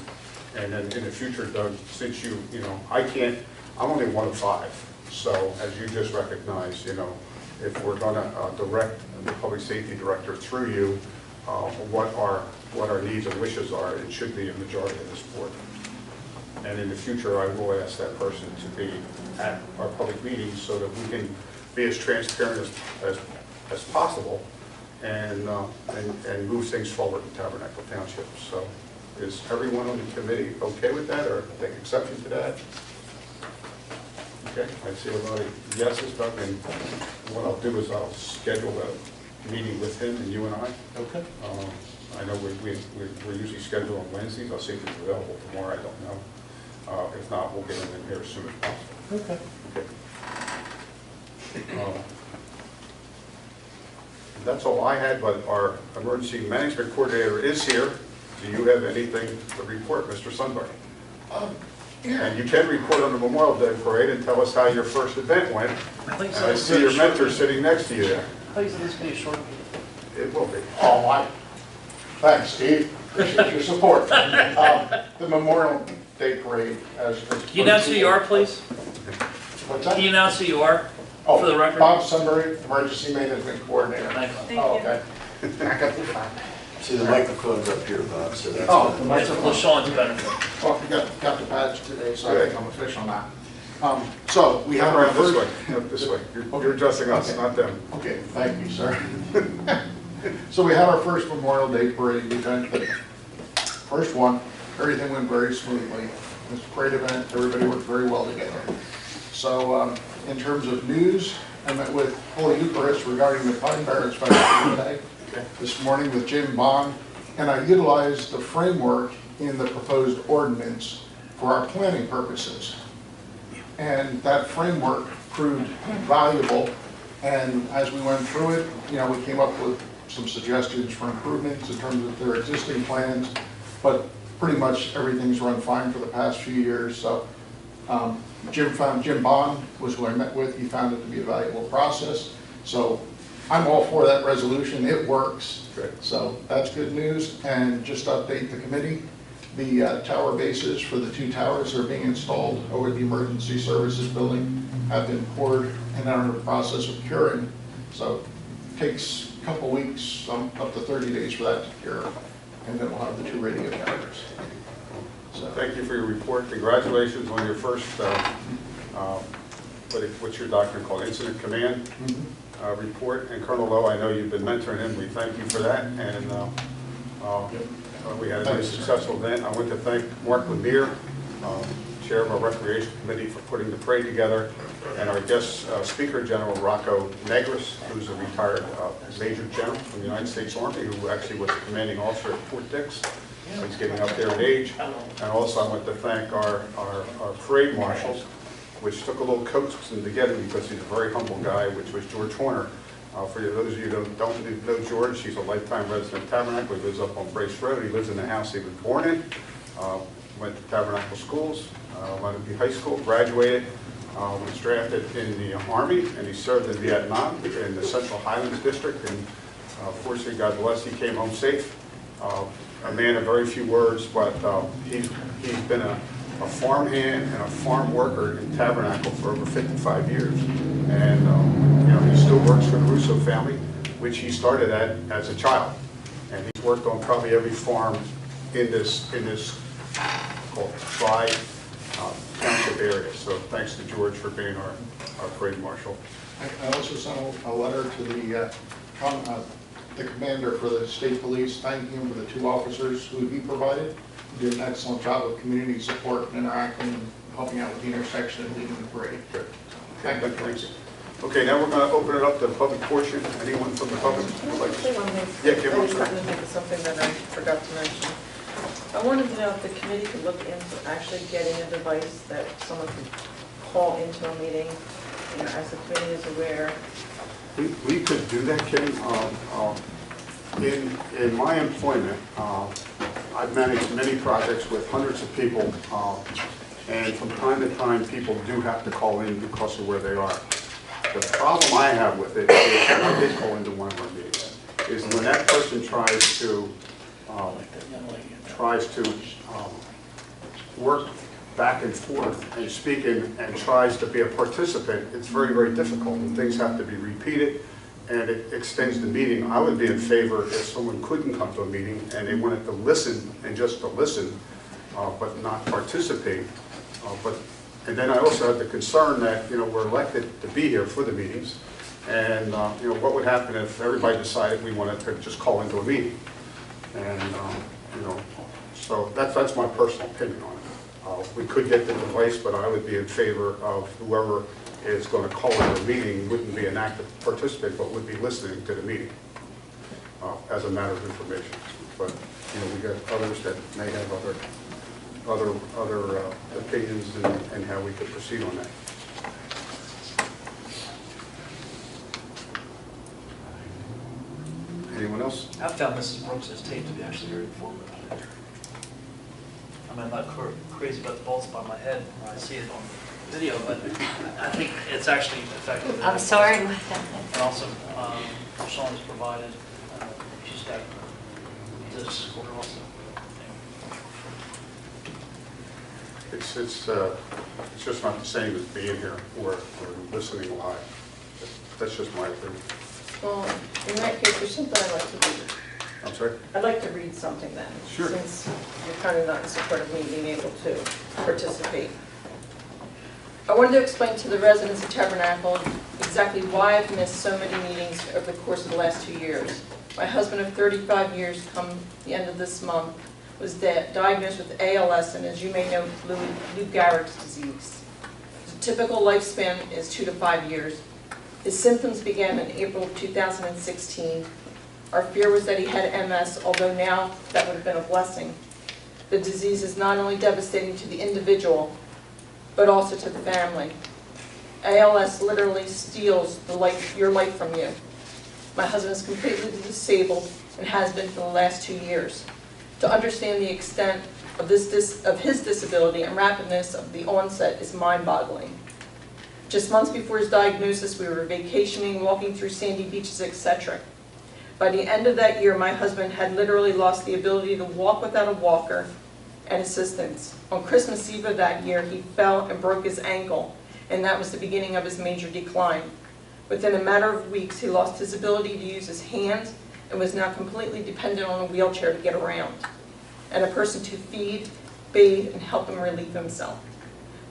And then in the future, Doug, since I'm only one of 5. So as you just recognized, if we're going to direct the public safety director through you, what our needs and wishes are, it should be a majority of this board. And in the future, I will ask that person to be at our public meetings so that we can be as transparent as possible and move things forward in Tabernacle Township. So is everyone on the committee okay with that or take exception to that? Okay, I see a lot of yeses, Doug, and what I'll do is I'll schedule a meeting with him and you and I. Okay. I know we're usually scheduled on Wednesdays. I'll see if he's available tomorrow. I don't know. If not, we'll get him in here as soon as possible. Okay. Okay. That's all I had, but our emergency management coordinator is here. Do you have anything to report, Mr. Sundberg? Yeah. And you can report on the Memorial Day Parade and tell us how your first event went. And I see your mentor sitting next to you there. Please, this be a short. It will be. Oh, thanks, Steve. Appreciate your support. The Memorial Day Parade as Can you announce who you are, please? What's that? Can you announce who you are Oh, for the record? Bob Sunbury, Emergency Management Coordinator. Thank you. Oh, okay. I got the fine. See, the microphone's up here, Bob, so that's. Oh, fine. That's for LaShawn's benefit. Well, we got the badge today, so I think I'm official now. So we have Come our around this first. way. This way. You're addressing us, Okay. not them. Okay, thank you, sir. So we had our first Memorial Day Parade event. First one, everything went very smoothly. It was a great event. Everybody worked very well together. So in terms of news, I met with Holy Eucharist regarding the Pine Barrens Festival today, this morning with Jim Bond, and I utilized the framework in the proposed ordinance for our planning purposes. And that framework proved valuable, and as we went through it, we came up with some suggestions for improvements in terms of their existing plans, but pretty much everything's run fine for the past few years. So Jim Bond was who I met with. He found it to be a valuable process. So I'm all for that resolution. It works. Great. So that's good news. And just to update the committee, The tower bases for the 2 towers that are being installed over the emergency services building have been poured and are in the process of curing. So it takes a couple weeks, up to 30 days for that to cure, and then we'll have the 2 radio towers. So, Thank you for your report. Congratulations on your first, what's your doctrine called, incident command report. And Colonel Lowe, I know you've been mentoring him. We thank you for that. And we had a very successful event. I want to thank Mark Lemire, Chair of our Recreation Committee, for putting the parade together, and our guest speaker, General Rocco Negris, who's a retired Major General from the United States Army, who actually was the commanding officer at Fort Dix. He's getting up there in age. And also I want to thank our parade marshals, which took a little coaxing to get him because he's a very humble guy, which was George Horner. For those of you who don't know George, he's a lifetime resident of Tabernacle. He lives up on Brace Road. He lives in the house he was born in. Went to Tabernacle schools, went to high school, graduated, was drafted in the Army, and he served in Vietnam in the Central Highlands District. And fortunately, God bless, he came home safe. A man of very few words, but he's been a farmhand and a farm worker in Tabernacle for over 55 years. And he still works for the Russo family, which he started at as a child. And he's worked on probably every farm in this called Township area. So thanks to George for being our parade marshal. I also sent a letter to the commander for the state police, thanking him for the 2 officers who he provided. He did an excellent job of community support and interacting and helping out with the intersection and leading the parade. Good. Thank you. Thanks. Okay, now we're going to open it up to the public portion. Anyone from the public would like to? Yeah, Kim. I just happened to think of something that I forgot to mention. I wanted to know if the committee could look into actually getting a device that someone could call into a meeting, as the committee is aware. We could do that, Kim. In my employment, I've managed many projects with hundreds of people, and from time to time, people do have to call in because of where they are. The problem I have with it is, and I did call into one of our meetings, is when that person tries to work back and forth and speak and tries to be a participant, it's very, very difficult, and things have to be repeated, and it extends the meeting. I would be in favor if someone couldn't come to a meeting and they wanted to listen and just to listen, but not participate. And then I also have the concern that, we're elected to be here for the meetings, and what would happen if everybody decided we wanted to just call into a meeting? And so that's my personal opinion on it. We could get the device, but I would be in favor of whoever is going to call into a meeting wouldn't be an active participant, but would be listening to the meeting as a matter of information. But we got others that may have other opinions and how we could proceed on that. Anyone else? I found Mrs. Brooks' tape to be actually very informative. I mean, I'm not crazy about the bald spot on my head when I see it on video, but I think it's actually effective. I'm sorry. And also, Sean has provided, she's got this quarter also. It's just not the same as being here or listening live. That's just my opinion. Well, in that case, there's something I'd like to read. I'm sorry? I'd like to read something then. Sure. Since you're kind of not in support of me being able to participate. I wanted to explain to the residents of Tabernacle exactly why I've missed so many meetings over the course of the last 2 years. My husband of 35 years, come the end of this month, was diagnosed with ALS and, as you may know, Lou Gehrig's disease. The typical lifespan is 2 to 5 years. His symptoms began in April of 2016. Our fear was that he had MS, although now that would have been a blessing. The disease is not only devastating to the individual, but also to the family. ALS literally steals your life from you. My husband is completely disabled and has been for the last 2 years. To understand the extent of his disability and rapidness of the onset is mind-boggling. Just months before his diagnosis, we were vacationing, walking through sandy beaches, etc. By the end of that year, my husband had literally lost the ability to walk without a walker, and assistance. On Christmas Eve of that year, he fell and broke his ankle, and that was the beginning of his major decline. Within a matter of weeks, he lost his ability to use his hands and was now completely dependent on a wheelchair to get around, and a person to feed, bathe, and help him relieve himself.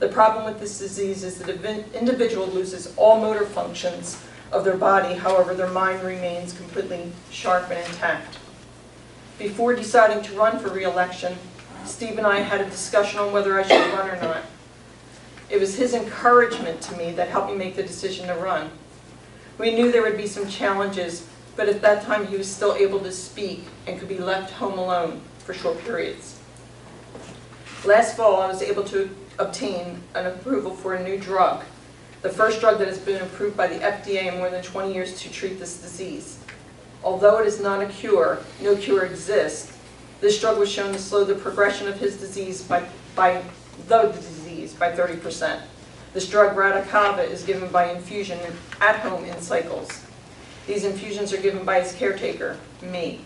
The problem with this disease is that the individual loses all motor functions of their body, however, their mind remains completely sharp and intact. Before deciding to run for re-election, Steve and I had a discussion on whether I should run or not. It was his encouragement to me that helped me make the decision to run. We knew there would be some challenges, but at that time he was still able to speak and could be left home alone for short periods. Last fall, I was able to obtain an approval for a new drug, the first drug that has been approved by the FDA in more than 20 years to treat this disease. Although it is not a cure, no cure exists, this drug was shown to slow the progression of his disease by 30%. This drug, Radicava, is given by infusion at home in cycles. These infusions are given by his caretaker, me.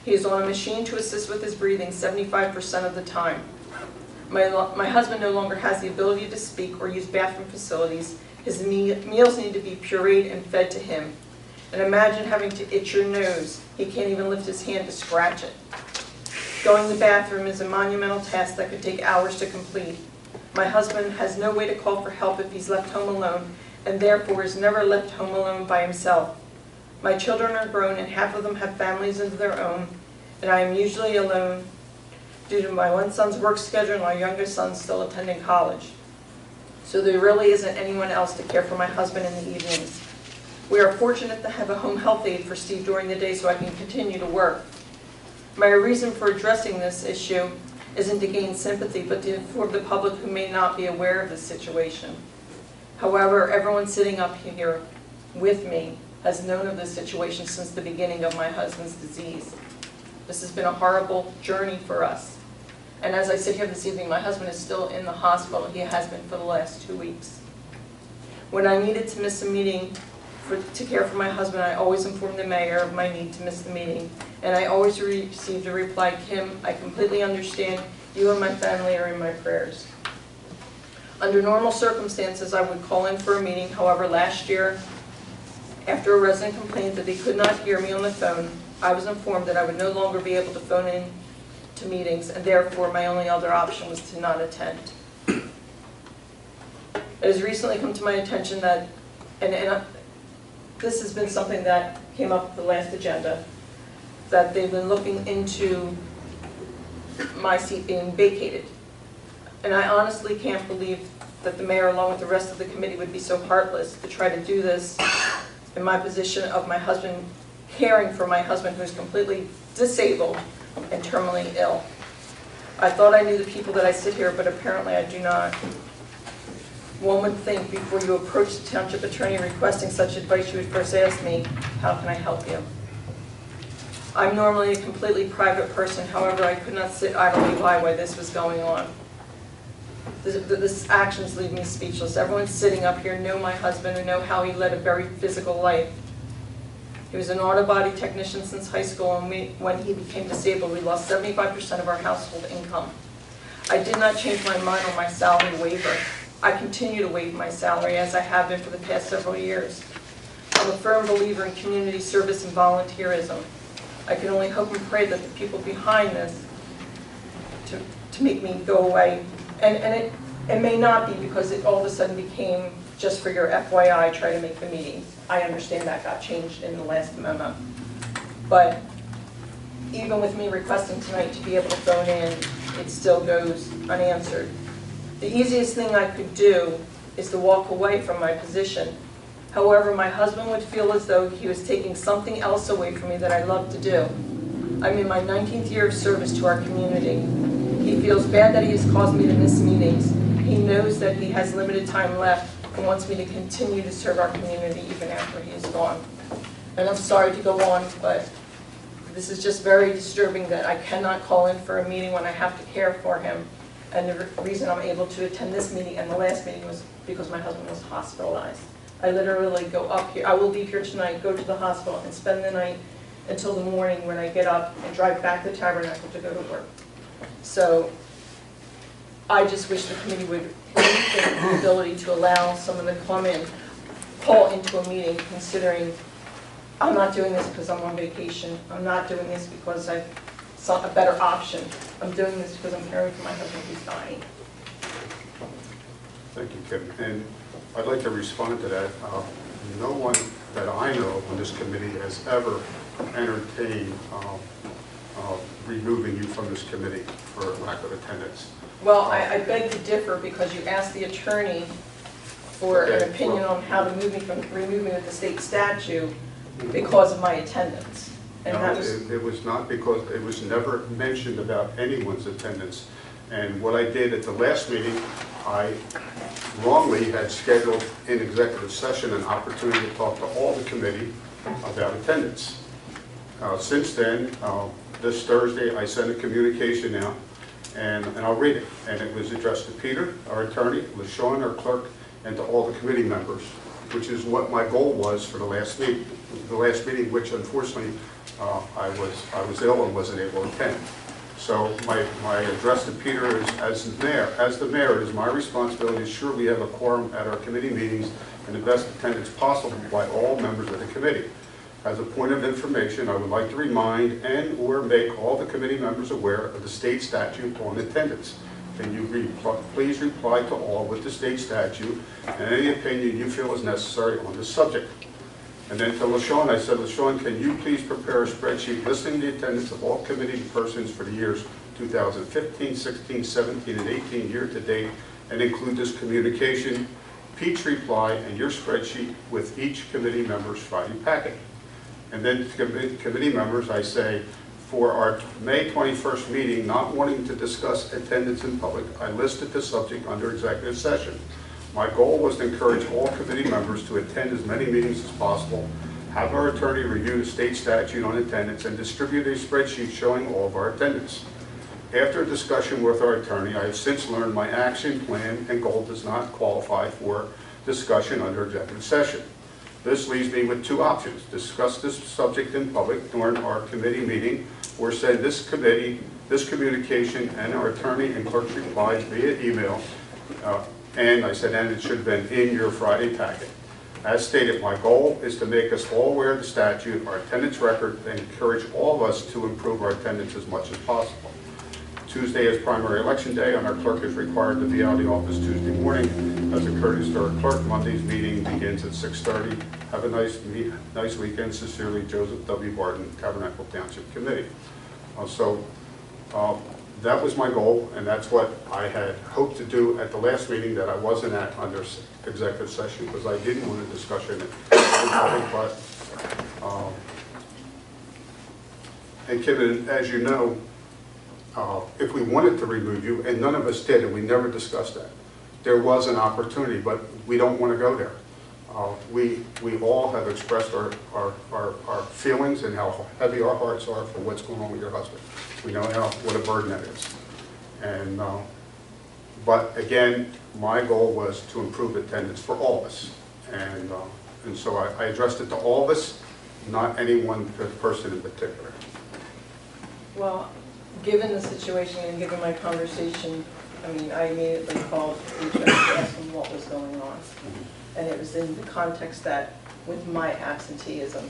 He is on a machine to assist with his breathing 75% of the time. My husband no longer has the ability to speak or use bathroom facilities. His meals need to be pureed and fed to him. And imagine having to itch your nose. He can't even lift his hand to scratch it. Going to the bathroom is a monumental task that could take hours to complete. My husband has no way to call for help if he's left home alone, and therefore is never left home alone by himself. My children are grown, and half of them have families of their own, and I am usually alone due to my one son's work schedule and my youngest son still attending college. So there really isn't anyone else to care for my husband in the evenings. We are fortunate to have a home health aide for Steve during the day so I can continue to work. My reason for addressing this issue isn't to gain sympathy, but to inform the public who may not be aware of the situation. However, everyone sitting up here with me has known of this situation since the beginning of my husband's disease. This has been a horrible journey for us. And as I sit here this evening, my husband is still in the hospital. He has been for the last 2 weeks. When I needed to miss a meeting to care for my husband, I always informed the mayor of my need to miss the meeting. And I always received a reply, Kim, I completely understand. You and my family are in my prayers. Under normal circumstances, I would call in for a meeting. However, last year, after a resident complained that they could not hear me on the phone, I was informed that I would no longer be able to phone in to meetings, and therefore my only other option was to not attend. It has recently come to my attention that, this has been something that came up at the last agenda, that they've been looking into my seat being vacated. And I honestly can't believe that the mayor, along with the rest of the committee, would be so heartless to try to do this in my position of my husband, caring for my husband who is completely disabled and terminally ill. I thought I knew the people that I sit here, but apparently I do not. One would think before you approach the township attorney requesting such advice, you would first ask me, how can I help you? I'm normally a completely private person, however, I could not sit idly by while this was going on. This actions leave me speechless. Everyone sitting up here know my husband and know how he led a very physical life. He was an auto body technician since high school, and when he became disabled, we lost 75% of our household income. I did not change my mind on my salary waiver. I continue to waive my salary as I have been for the past several years. I'm a firm believer in community service and volunteerism. I can only hope and pray that the people behind this to make me go away. And it may not be because it all of a sudden became just for your FYI, try to make the meeting. I understand that got changed in the last memo. But even with me requesting tonight to be able to phone in, it still goes unanswered. The easiest thing I could do is to walk away from my position. However, my husband would feel as though he was taking something else away from me that I love to do. I'm in my 19th year of service to our community. He feels bad that he has caused me to miss meetings. He knows that he has limited time left and wants me to continue to serve our community even after he is gone. And I'm sorry to go on, but this is just very disturbing that I cannot call in for a meeting when I have to care for him. And the reason I'm able to attend this meeting and the last meeting was because my husband was hospitalized. I literally go up here, I will leave here tonight, go to the hospital, and spend the night until the morning when I get up and drive back to Tabernacle to go to work. So I just wish the committee would rethink the ability to allow someone to call into a meeting, considering I'm not doing this because I'm on vacation. I'm not doing this because I saw a better option. I'm doing this because I'm caring for my husband who's dying. Thank you, Kim. And I'd like to respond to that. No one that I know of on this committee has ever entertained removing you from this committee for lack of attendance. Well, I beg to differ because you asked the attorney for an Okay, opinion well- on how to remove me with the state statute because of my attendance. And that No, was, it was not because, it was never mentioned about anyone's attendance. And what I did at the last meeting, I wrongly had scheduled in executive session an opportunity to talk to all the committee about attendance. Since then, this Thursday, I sent a communication out, and I'll read it. And it was addressed to Peter, our attorney, LaShawn, our clerk, and to all the committee members, which is what my goal was for the last meeting. The last meeting, which unfortunately I was ill and wasn't able to attend. So my address to Peter is, as the mayor, it is my responsibility to ensure we have a quorum at our committee meetings and the best attendance possible by all members of the committee. As a point of information, I would like to remind and/or make all the committee members aware of the state statute on attendance. Can you please reply to all with the state statute and any opinion you feel is necessary on this subject? And then to LaShawn, I said, LaShawn, can you please prepare a spreadsheet listing the attendance of all committee persons for the years 2015, 16, 17, and 18 year to date, and include this communication, Pete's reply, and your spreadsheet with each committee member's Friday packet. And then to committee members, I say, for our May 21st meeting, not wanting to discuss attendance in public, I listed the subject under executive session. My goal was to encourage all committee members to attend as many meetings as possible, have our attorney review the state statute on attendance, and distribute a spreadsheet showing all of our attendance. After a discussion with our attorney, I have since learned my action plan and goal does not qualify for discussion under executive session. This leaves me with two options: discuss this subject in public during our committee meeting, or send this communication and our attorney and clerk's replies via email. And I said, and it should have been in your Friday packet. As stated, my goal is to make us all aware of the statute, our attendance record, and encourage all of us to improve our attendance as much as possible. Tuesday is primary election day, and our clerk is required to be out of the office Tuesday morning. As a courtesy to our clerk, Monday's meeting begins at 6:30. Have a nice weekend. Sincerely, Joseph W. Barton, Tabernacle Township Committee. That was my goal, and that's what I had hoped to do at the last meeting that I wasn't at under executive session, because I didn't want a discussion in public. And Kim, as you know, if we wanted to remove you, and none of us did, and we never discussed that, there was an opportunity, but we don't want to go there. We all have expressed our feelings and how heavy our hearts are for what's going on with your husband. We know what a burden that is. And, but again, my goal was to improve attendance for all of us. And so I addressed it to all of us, not any one person in particular. well, given the situation and given my conversation, I mean, I immediately called the attorney to ask him what was going on. And it was in the context that with my absenteeism,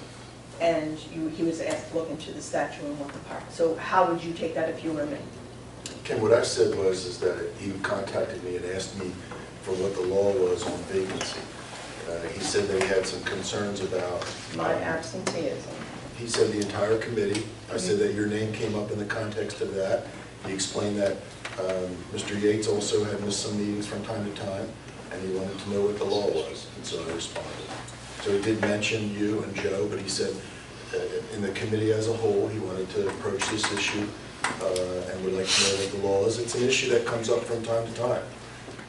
and he was asked to look into the statute and what the part. So how would you take that if you were me? Ken, what I said is that he contacted me and asked me for what the law was on vacancy. He said that he had some concerns about My absenteeism. He said the entire committee. I said that your name came up in the context of that. He explained that Mr. Yates also had missed some meetings from time to time, and he wanted to know what the law was, and so I responded. So he did mention you and Joe, but he said in the committee as a whole, he wanted to approach this issue and would like to know what the law is. It's an issue that comes up from time to time.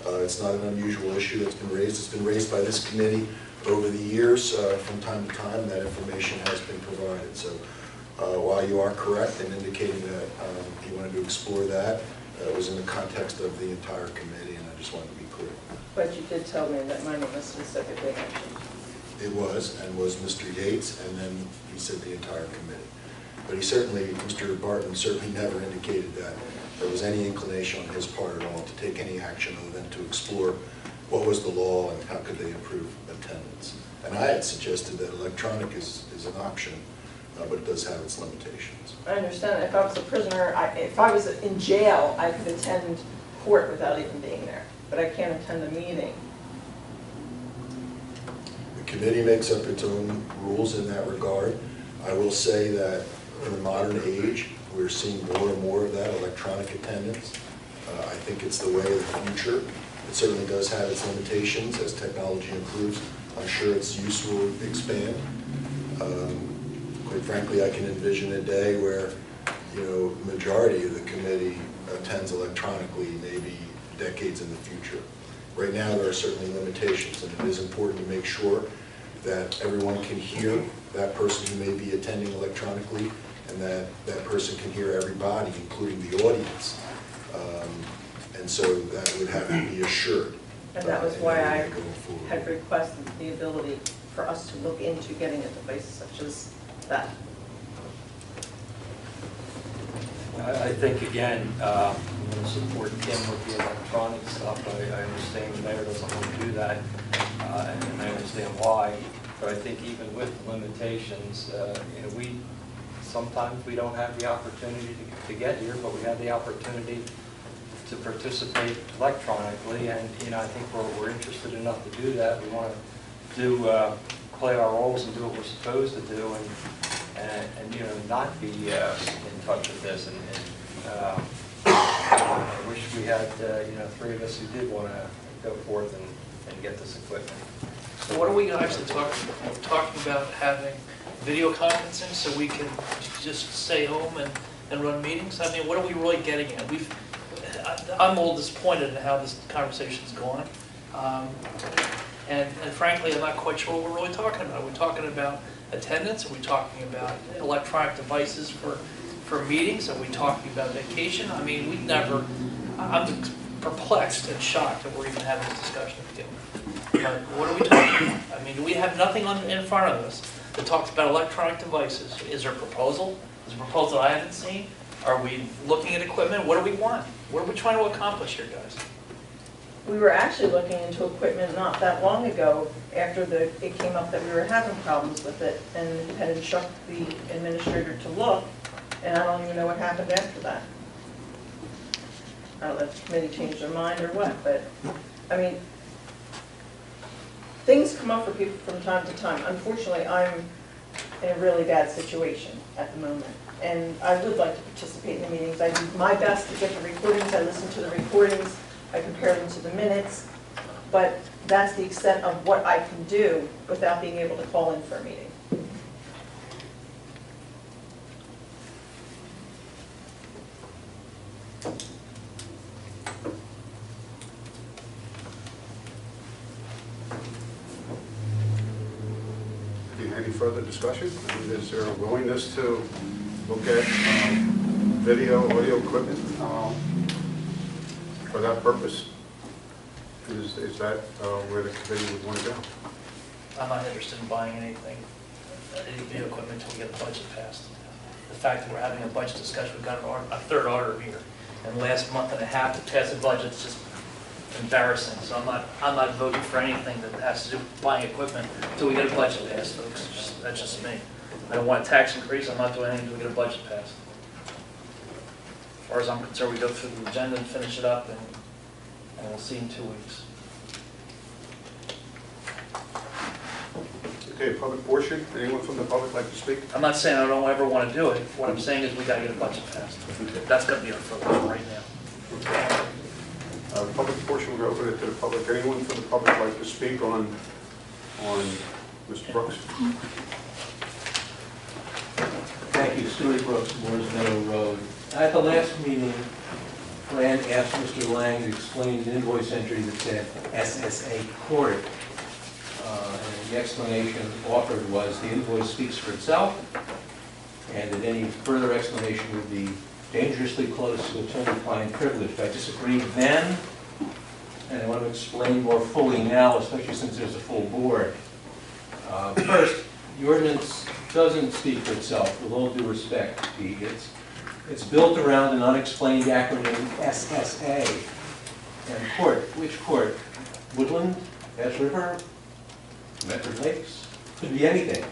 It's not an unusual issue that's been raised. It's been raised by this committee over the years. From time to time, that information has been provided. So while you are correct in indicating that he wanted to explore that, it was in the context of the entire committee, and I just wanted to be clear. But you did tell me that my name was specifically mentioned. It was, and was Mr. Yates, and then he said the entire committee. But he certainly, Mr. Barton certainly never indicated that there was any inclination on his part at all to take any action other than to explore what was the law and how could they improve attendance. And I had suggested that electronic is an option, but it does have its limitations. I understand. If I was a prisoner, if I was in jail, I could attend court without even being there, but I can't attend a meeting. The committee makes up its own rules in that regard. I will say that in the modern age, we're seeing more and more of that electronic attendance. I think it's the way of the future. It certainly does have its limitations as technology improves. I'm sure its use will expand. Quite frankly, I can envision a day where, majority of the committee attends electronically, maybe decades in the future. Right now, there are certainly limitations, and it is important to make sure that everyone can hear that person who may be attending electronically, and that that person can hear everybody, including the audience. And so that would have to be assured. And that was why I going forward. had requested the ability for us to look into getting a device such as that. I think, again, I'm going to support Kim with the electronic stuff. I understand the mayor doesn't want to do that, and I understand why. But I think even with the limitations, sometimes we don't have the opportunity to get here, but we have the opportunity to participate electronically, and I think we're interested enough to do that. We want to play our roles and do what we're supposed to do, and not be in touch with this. And I wish we had three of us who did want to go forth and get this equipment. So what are we actually talking about? We're talking about having video conferencing so we can just stay home and run meetings? I mean, what are we really getting at? I'm a little disappointed in how this conversation's going. And frankly, I'm not quite sure what we're really talking about. Are we talking about attendance? Are we talking about electronic devices for meetings? Are we talking about vacation? I mean, I'm perplexed and shocked that we're even having this discussion to begin with. But what are we talking about? I mean, we have nothing in front of us that talks about electronic devices. Is there a proposal? Is there a proposal I haven't seen? Are we looking at equipment? What do we want? What are we trying to accomplish here, guys? We were actually looking into equipment not that long ago after it came up that we were having problems with it, and had instructed the administrator to look, and I don't even know what happened after that. I don't know if the committee changed their mind or what, but, I mean, things come up for people from time to time. Unfortunately, I'm in a really bad situation at the moment, and I would like to participate in the meetings. I do my best to get the recordings, I listen to the recordings, I compare them to the minutes, but that's the extent of what I can do without being able to call in for a meeting. Any further discussion? I mean, is there a willingness to look at video, audio equipment for that purpose? Is that where the committee would want to go? I'm not interested in buying any video equipment until we get the budget passed. The fact that we're having a budget discussion, we've got a third auditor here, and the last month and a half to pass the budget is just embarrassing. So I'm not voting for anything that has to do with buying equipment until we get a budget passed, folks. That's just me. I don't want a tax increase. I'm not doing anything until we get a budget passed. As far as I'm concerned, we go through the agenda and finish it up, and we'll see in 2 weeks. Okay, public portion. Anyone from the public like to speak? I'm not saying I don't ever want to do it. What I'm saying is we got to get a budget passed. That's going to be our focus right now. Public portion, we're open it to the public. Anyone from the public like to speak on Mr. Brooks? Thank you, Stuart Brooks, Moore's Meadow Road. At the last meeting, Fran asked Mr. Lang to explain an invoice entry that said SSA Court. And the explanation offered was the invoice speaks for itself, and that any further explanation would be dangerously close to attorney-client privilege. I disagreed then, and I want to explain more fully now, especially since there's a full board. First, the ordinance doesn't speak for itself, with all due respect. It's It's built around an unexplained acronym SSA. And court, which court? Woodland, Bass River, Medford Lakes? Could be anything.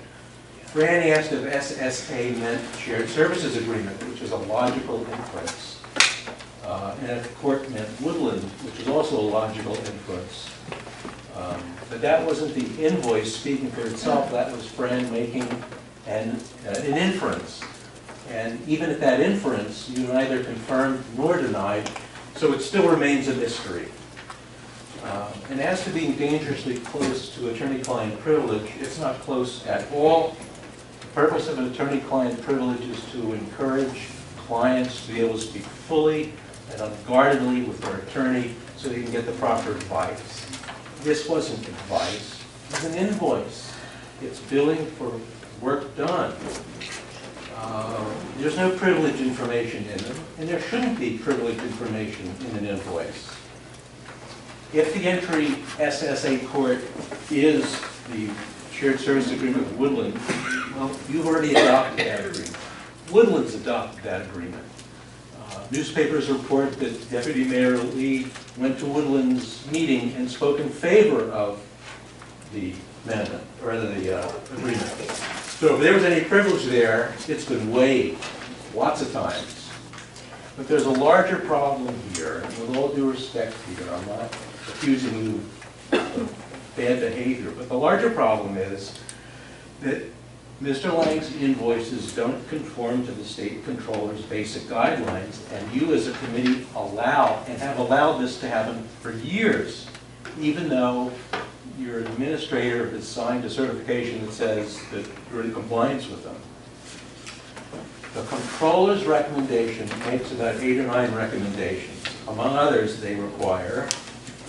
Fran asked if SSA meant shared services agreement, which is a logical inference. And if court meant Woodland, which is also a logical inference. But that wasn't the invoice speaking for itself, that was Fran making an inference. And even at that inference, you neither confirmed nor denied, so it still remains a mystery. And as to being dangerously close to attorney-client privilege, it's not close at all. The purpose of an attorney-client privilege is to encourage clients to be able to speak fully and unguardedly with their attorney so they can get the proper advice. This wasn't advice, it was an invoice. It's billing for work done. There's no privilege information in them, and there shouldn't be privilege information in an invoice. If the entry SSA court is the shared service agreement with Woodland, well, you've already adopted that agreement. Woodland's adopted that agreement. Newspapers report that Deputy Mayor Lee went to Woodland's meeting and spoke in favor of the amendment, or rather the agreement. So if there was any privilege there, it's been waived lots of times. But there's a larger problem here, and with all due respect here, I'm not accusing you of bad behavior, but the larger problem is that Mr. Lang's invoices don't conform to the state controller's basic guidelines, and you as a committee allow, and have allowed this to happen for years, even though your administrator has signed a certification that says that you're in compliance with them. The controller's recommendation makes about 8 or 9 recommendations. Among others, they require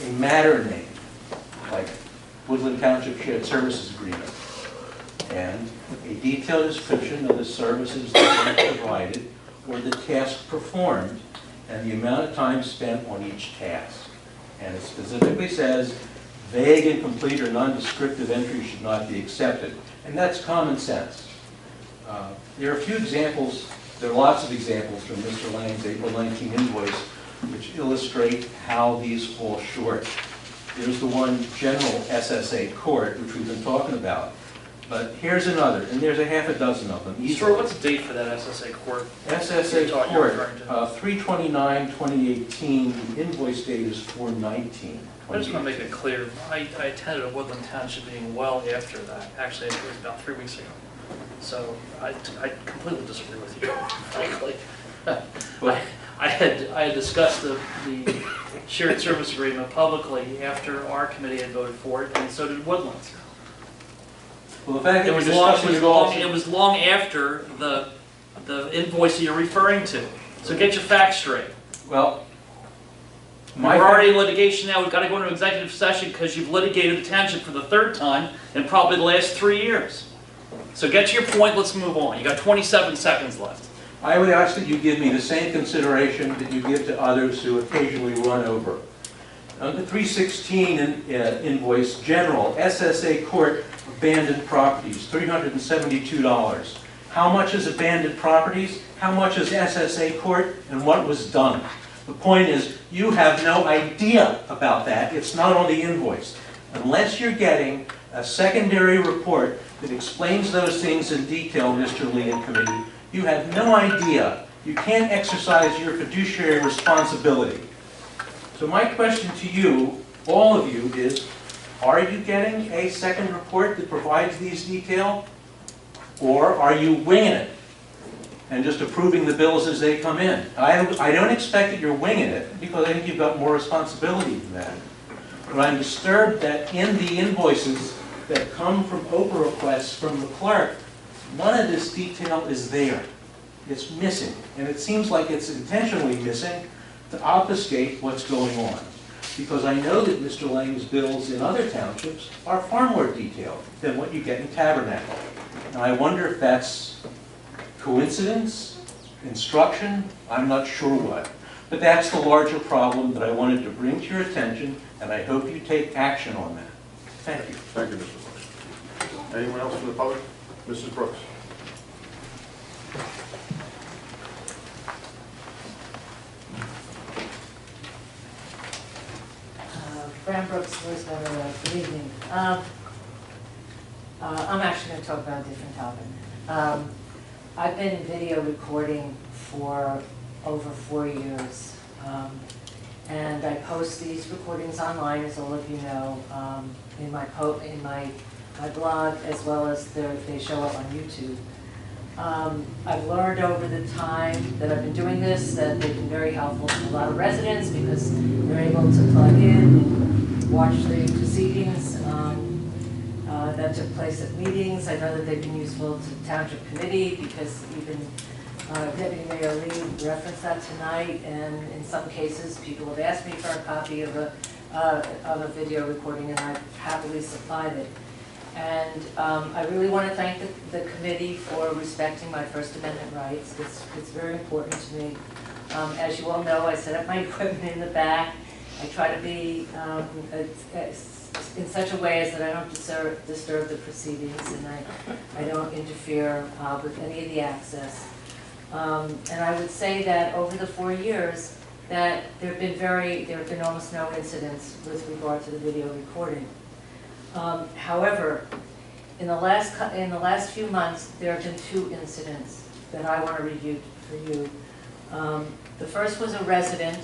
a matter name, like Woodland Township Shared Services Agreement, and a detailed description of the services that are provided or the task performed and the amount of time spent on each task. And it specifically says vague, incomplete, or non-descriptive entries should not be accepted. And that's common sense. There are a few examples, there are lots of examples from Mr. Lang's April 19 invoice which illustrate how these fall short. There's the one general SSA court, which we've been talking about. But here's another, and there's a half a dozen of them. Sure, what's the date for that SSA court? SSA court, 3/29/2018, the invoice date is 4/19. I just want to make it clear, I attended a Woodland Township meeting well after that. Actually, it was about 3 weeks ago. So I completely disagree with you, frankly. I had discussed the shared service agreement publicly after our committee had voted for it, and so did Woodlands. Well, the fact that It was long after the invoice that you're referring to. So get your facts straight. Well, We're already in litigation now. We've got to go into executive session because you've litigated the township for the 3rd time in probably the last 3 years. So get to your point. Let's move on. You got 27 seconds left. I would ask that you give me the same consideration that you give to others who occasionally run over. Under 316 invoice, general, SSA court, abandoned properties, $372. How much is abandoned properties? How much is SSA court? And what was done? The point is, you have no idea about that. It's not on the invoice. Unless you're getting a secondary report that explains those things in detail, Mr. Lee and committee, you have no idea. You can't exercise your fiduciary responsibility. So my question to you, all of you, is, are you getting a second report that provides these details? Or are you winging it and just approving the bills as they come in? I don't expect that you're winging it, because I think you've got more responsibility than that. But I'm disturbed that in the invoices that come from OPA requests from the clerk, none of this detail is there. It's missing. And it seems like it's intentionally missing to obfuscate what's going on. Because I know that Mr. Lang's bills in other townships are far more detailed than what you get in Tabernacle. And I wonder if that's coincidence, instruction, I'm not sure what. But that's the larger problem that I wanted to bring to your attention, and I hope you take action on that. Thank you. Thank you, Mr. Brooks. Anyone else from the public? Mrs. Brooks. Where's that? Good evening. I'm actually going to talk about a different topic. I've been video recording for over 4 years, and I post these recordings online, as all of you know, in my blog, as well as they show up on YouTube. I've learned over the time that I've been doing this that they've been very helpful to a lot of residents because they're able to plug in and watch the proceedings that took place at meetings. I know that they've been useful to Township Committee because even Deputy Mayor Lee referenced that tonight, and in some cases people have asked me for a copy of a video recording, and I've happily supplied it. And I really want to thank the committee for respecting my First Amendment rights. It's very important to me. As you all know, I set up my equipment in the back. I try to be in such a way as that I don't disturb the proceedings, and I don't interfere with any of the access. And I would say that over the 4 years that there have been almost no incidents with regard to the video recording. However, in the last few months, there have been 2 incidents that I want to review for you. The first was a resident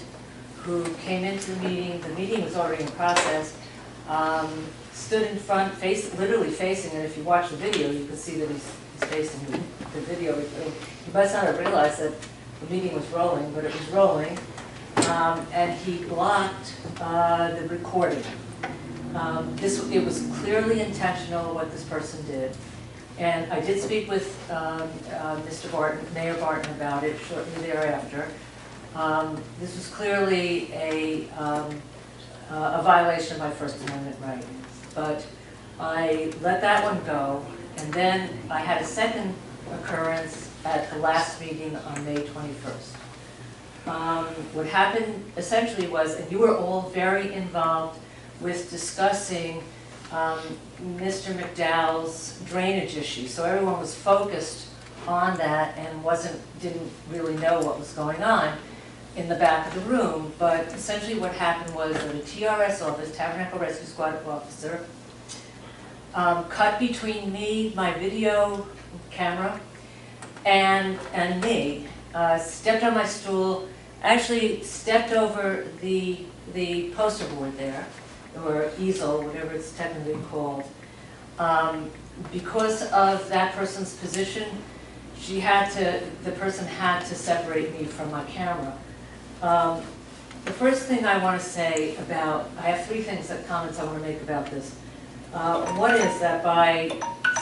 who came into the meeting was already in process, stood in front, literally facing, and if you watch the video, you can see that he's facing the video. He must not have realized that the meeting was rolling, but it was rolling, and he blocked the recording. It was clearly intentional what this person did, and I did speak with Mr. Barton, Mayor Barton, about it shortly thereafter. This was clearly a violation of my First Amendment right, but I let that one go, and then I had a second occurrence at the last meeting on May 21st. What happened essentially was, and you were all very involved with discussing Mr. McDowell's drainage issue. So everyone was focused on that and didn't really know what was going on in the back of the room. But essentially what happened was that a TRS officer, Tabernacle Rescue Squad officer, cut between me, my video camera, and me, stepped on my stool, actually stepped over the poster board there, or easel, whatever it's technically called. Because of that person's position, the person had to separate me from my camera. The first thing I want to say I have 3 comments I want to make about this. One is that by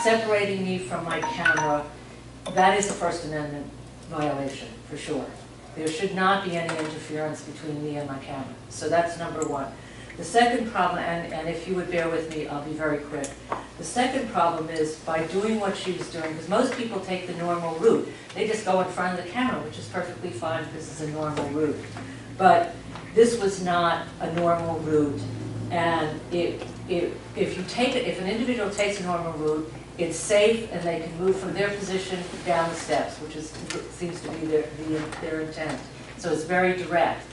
separating me from my camera, that is a First Amendment violation, for sure. There should not be any interference between me and my camera. So that's number 1. The second problem, and if you would bear with me, I'll be very quick. The second problem is by doing what she was doing, because most people take the normal route. They just go in front of the camera, which is perfectly fine because it's a normal route. But this was not a normal route, and if an individual takes a normal route, it's safe and they can move from their position down the steps, which seems to be their intent. So it's very direct.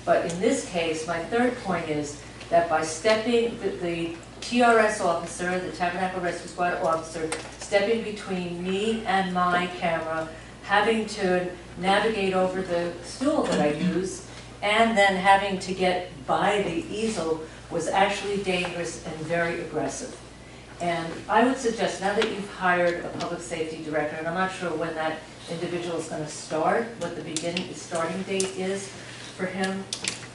But in this case, my third point is that by stepping, the TRS officer, the Tabernacle Rescue Squad officer, stepping between me and my camera, having to navigate over the stool that I use, and then having to get by the easel was actually dangerous and very aggressive. And I would suggest, now that you've hired a public safety director, and I'm not sure when that individual is going to start, what the starting date is for him,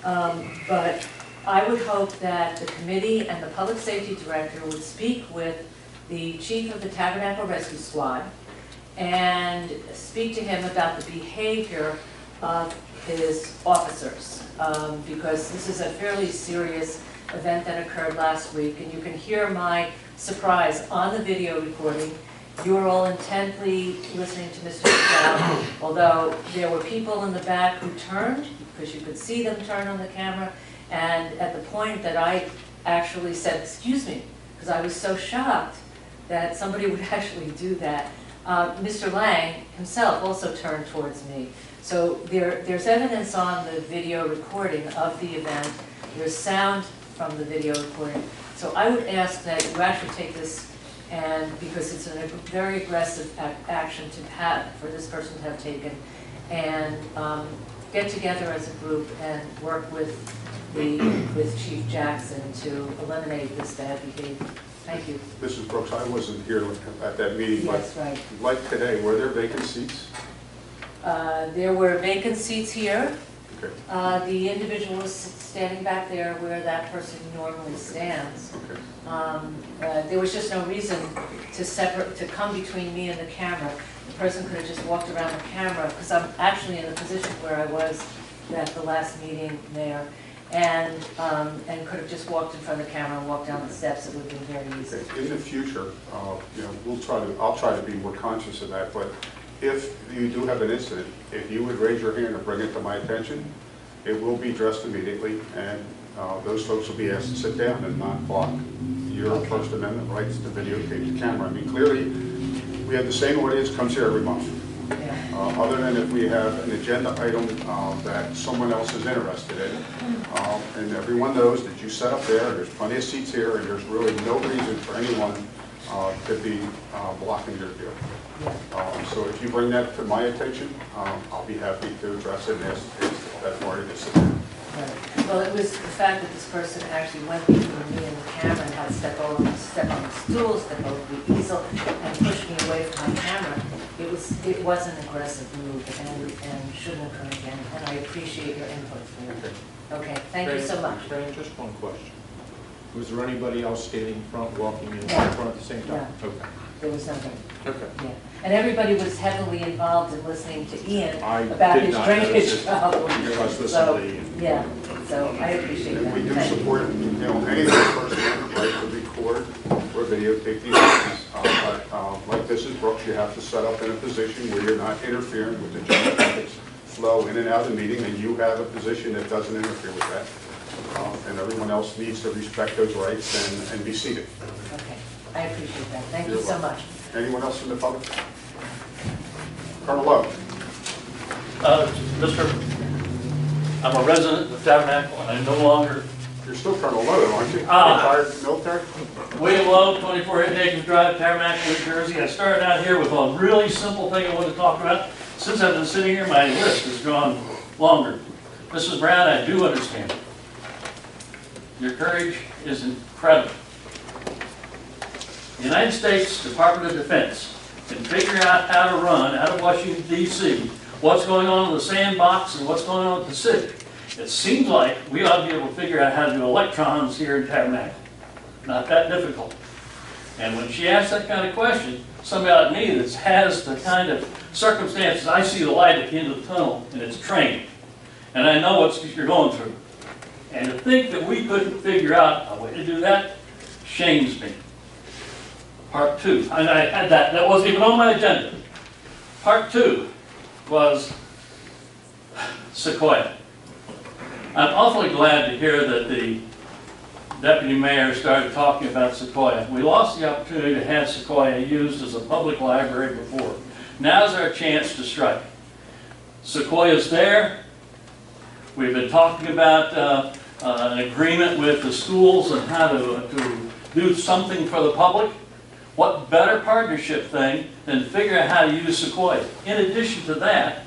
but I would hope that the committee and the public safety director would speak with the chief of the Tabernacle Rescue Squad and speak to him about the behavior of his officers, because this is a fairly serious event that occurred last week, and you can hear my surprise on the video recording. You were all intently listening to Mr. McDowell, although there were people in the back who turned, because you could see them turn on the camera, and at the point that I actually said, excuse me, because I was so shocked that somebody would actually do that, Mr. Lang himself also turned towards me. So there's evidence on the video recording of the event. There's sound from the video recording. So I would ask that you actually take this, and because it's a very aggressive action to have, for this person to have taken, and get together as a group and work with Chief Jackson to eliminate this bad behavior. Thank you. Mrs. Brooks, I wasn't here at that meeting, but Yes, right. like today, were there vacant seats? There were vacant seats here. Okay. The individual was standing back there where that person normally stands. Okay. There was just no reason to come between me and the camera. The person could have just walked around the camera, because I'm actually in the position where I was at the last meeting, Mayor, and could have just walked in front of the camera and walked down the steps. It would have been very easy. Okay. In the future, you know, I'll try to be more conscious of that, but if you do have an incident, if you would raise your hand and bring it to my attention, it will be addressed immediately, and those folks will be asked to sit down and not block your First Amendment rights to videotape the camera. I mean, clearly, we have the same audience comes here every month. Yeah. Other than if we have an agenda item that someone else is interested in. And everyone knows that you set up there's plenty of seats here, and there's really no reason for anyone to be blocking your view. So if you bring that to my attention, I'll be happy to address it and ask that party to sit down. Right. Well, it was the fact that this person actually went between me and the camera and had to step on the stool, step over the easel, and push me away from my camera. It was an aggressive move and shouldn't occur again, and I appreciate your input for it. Okay, thank you so much. Fran, just one question. Was there anybody else standing in front, walking in No. front at the same time? No. Okay. There was nothing. Okay. Yeah. And everybody was heavily involved in listening to Ian I about did his not drainage notice it. problem. I was listening So, to Ian. yeah, so I appreciate And that. we do Thank you. support, you know, any First Amendment right to record or videotape these meetings. But like Mrs. Brooks, you have to set up in a position where you're not interfering with the general public's flow in and out of the meeting, and you have a position that doesn't interfere with that. And everyone else needs to respect those rights and be seated. Okay, I appreciate that. Thank you You're so welcome. much. Anyone else from the public? Colonel Lowe. I'm a resident of Tabernacle, and I'm no longer You're still Colonel Lowe, aren't you? Ah. Retired military? William Lowe, 24 Acres Drive, Tabernacle, New Jersey. I started out here with a really simple thing I want to talk about. Since I've been sitting here, my list has gone longer. Mrs. Brown, I do understand. Your courage is incredible. The United States Department of Defense can figure out how to run out of Washington, D.C., what's going on in the sandbox and what's going on in the Pacific. It seems like we ought to be able to figure out how to do electrons here in Tabernacle. Not that difficult. And when she asked that kind of question, somebody like me that has the kind of circumstances, I see the light at the end of the tunnel, and it's training. And I know what you're going through. And to think that we couldn't figure out a way to do that shames me. Part two, and I had that wasn't even on my agenda. Part two was Sequoia. I'm awfully glad to hear that the deputy mayor started talking about Sequoia. We lost the opportunity to have Sequoia used as a public library before. Now's our chance to strike. Sequoia's there. We've been talking about an agreement with the schools and how to do something for the public. What better partnership thing than to figure out how to use Sequoia? In addition to that,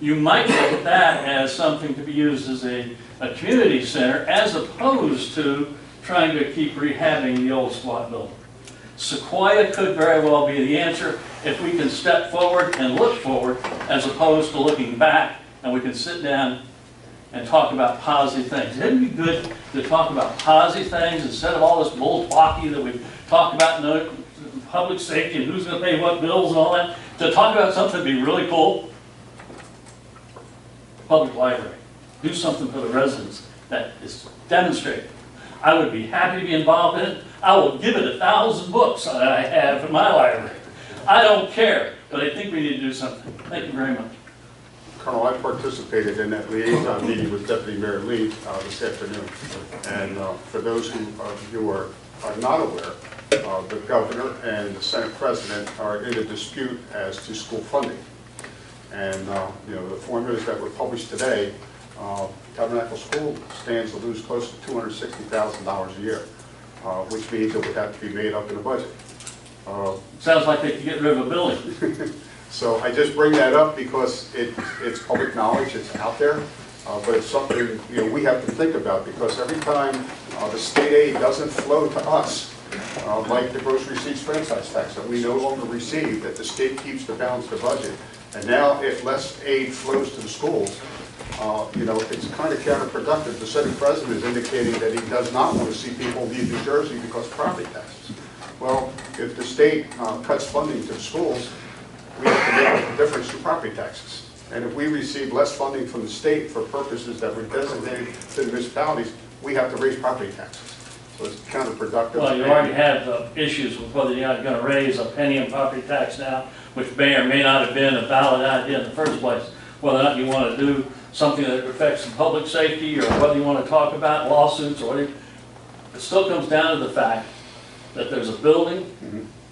you might look at that as something to be used as a community center as opposed to trying to keep rehabbing the old squat building. Sequoia could very well be the answer if we can step forward and look forward as opposed to looking back, and we can sit down and talk about positive things. It'd be good to talk about positive things instead of all this bull-talky that we've talked about in public safety and who's going to pay what bills and all that. To talk about something that'd be really cool. Public library. Do something for the residents that is demonstrated. I would be happy to be involved in it. I will give it 1,000 books that I have in my library. I don't care, but I think we need to do something. Thank you very much. Colonel, I participated in that liaison meeting with Deputy Mayor Lee this afternoon. And for those who are not aware, the governor and the Senate President are in a dispute as to school funding. And you know, the formulas that were published today Tabernacle School stands to lose close to $260,000 a year, which means it would have to be made up in the budget. Sounds like they could get rid of a building. So I just bring that up because it's public knowledge, it's out there, but it's something, we have to think about, because every time the state aid doesn't flow to us, like the gross receipts franchise tax that we no longer receive, that the state keeps to balance the budget, and now if less aid flows to the schools, it's kind of counterproductive. The Senate President is indicating that he does not want to see people leave New Jersey because of property taxes. Well, if the state cuts funding to the schools, we have to make up the difference in property taxes. And if we receive less funding from the state for purposes that were designated to the municipalities, we have to raise property taxes. So it's counterproductive. Well, you already have issues with whether you're going to raise a penny in property tax now, which may or may not have been a valid idea in the first place. Whether or not you want to do something that affects the public safety, or whether you want to talk about lawsuits or whatever, it still comes down to the fact that there's a building,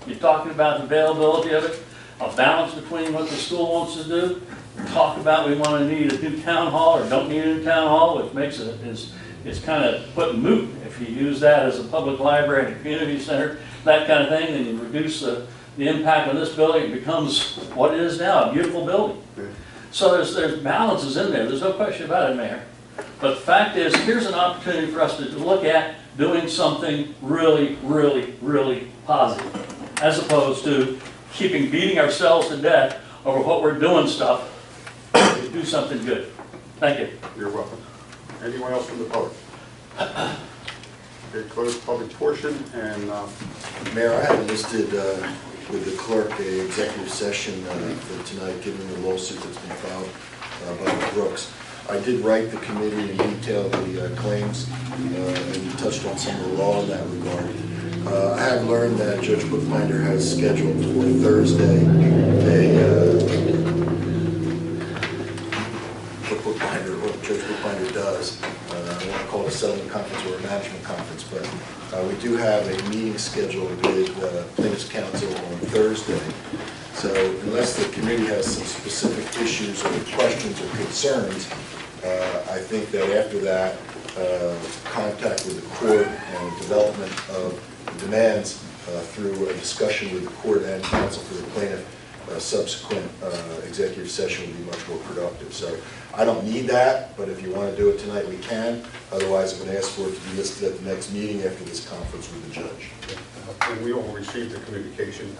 you're talking about the availability of it, a balance between what the school wants to do, talk about we want to need a new town hall or don't need a new town hall, which makes it, is kind of put moot. If you use that as a public library and a community center, that kind of thing, then you reduce the impact on this building. It becomes what it is now, a beautiful building. So there's balances in there, there's no question about it, Mayor. But the fact is, here's an opportunity for us to look at doing something really, really, really positive, as opposed to beating ourselves to death over what we're doing stuff to do something good. Thank you. You're welcome. Anyone else from the public? Okay, close public portion, and Mayor, I have listed with the clerk a executive session for tonight, given the lawsuit that's been filed by the Brooks. I did write the committee and detail the claims, and you touched on some of the law in that regard. I have learned that Judge Bookbinder has scheduled for Thursday Judge Bookbinder does. I don't want to call it a settlement conference or a management conference, but we do have a meeting scheduled with plaintiff's counsel on Thursday. So unless the committee has some specific issues or questions or concerns, I think that after that, contact with the court and development of the demands through a discussion with the court and counsel for the plaintiff, subsequent executive session will be much more productive. So I don't need that, but if you want to do it tonight, we can. Otherwise, I'm going to ask for it to be listed at the next meeting after this conference with the judge. and we all received the communication.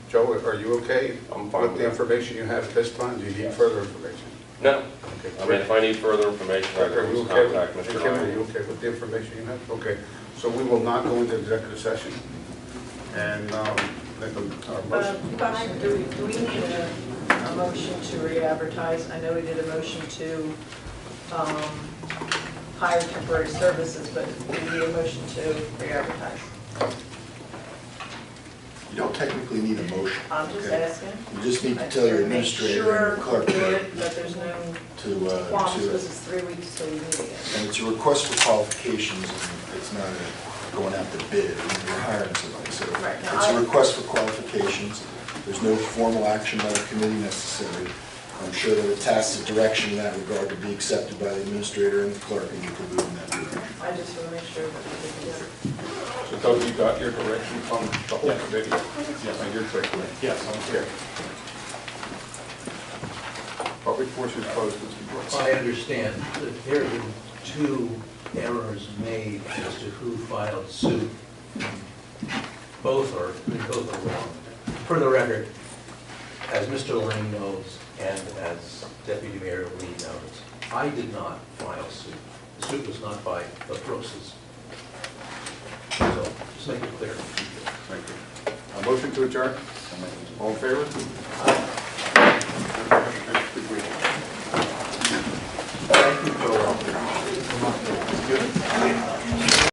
Joe, are you okay with the information you have at this time? Do you need further information? No. Okay. I mean, if I need further information, I Are can you always okay contact with, Mr. Kim, are Ryan. you okay with the information you have? Okay, so we will not go into executive session. And make a motion. Question, do we need a motion to re-advertise? I know we did a motion to hire temporary services, but do we need a motion to re-advertise? You don't technically need a motion. I'm just okay? asking. You just need to tell your administrator and your clerk Make sure that there's no qualms, to because it's 3 weeks till we meet again. and it's a request for qualifications, and it's not going out to bid, you're hiring somebody. So Right, now it's I- a request for qualifications. There's no formal action by the committee necessary. I'm sure that a tacit direction in that regard to be accepted by the administrator and the clerk, and you can move in that direction. I just want to make sure that we get together. So Doug, you got your direction from the whole committee? Yes. And you're clear? Yes. Okay. Public portion is closed, Mr. Brooks. I understand that there have been 2 errors made as to who filed suit. Both are wrong. For the record, as Mr. Lang knows, and as Deputy Mayor Lee knows, I did not file suit. The suit was not by the Brookses. So, just make it clear. Thank you. A motion to adjourn? All in favor?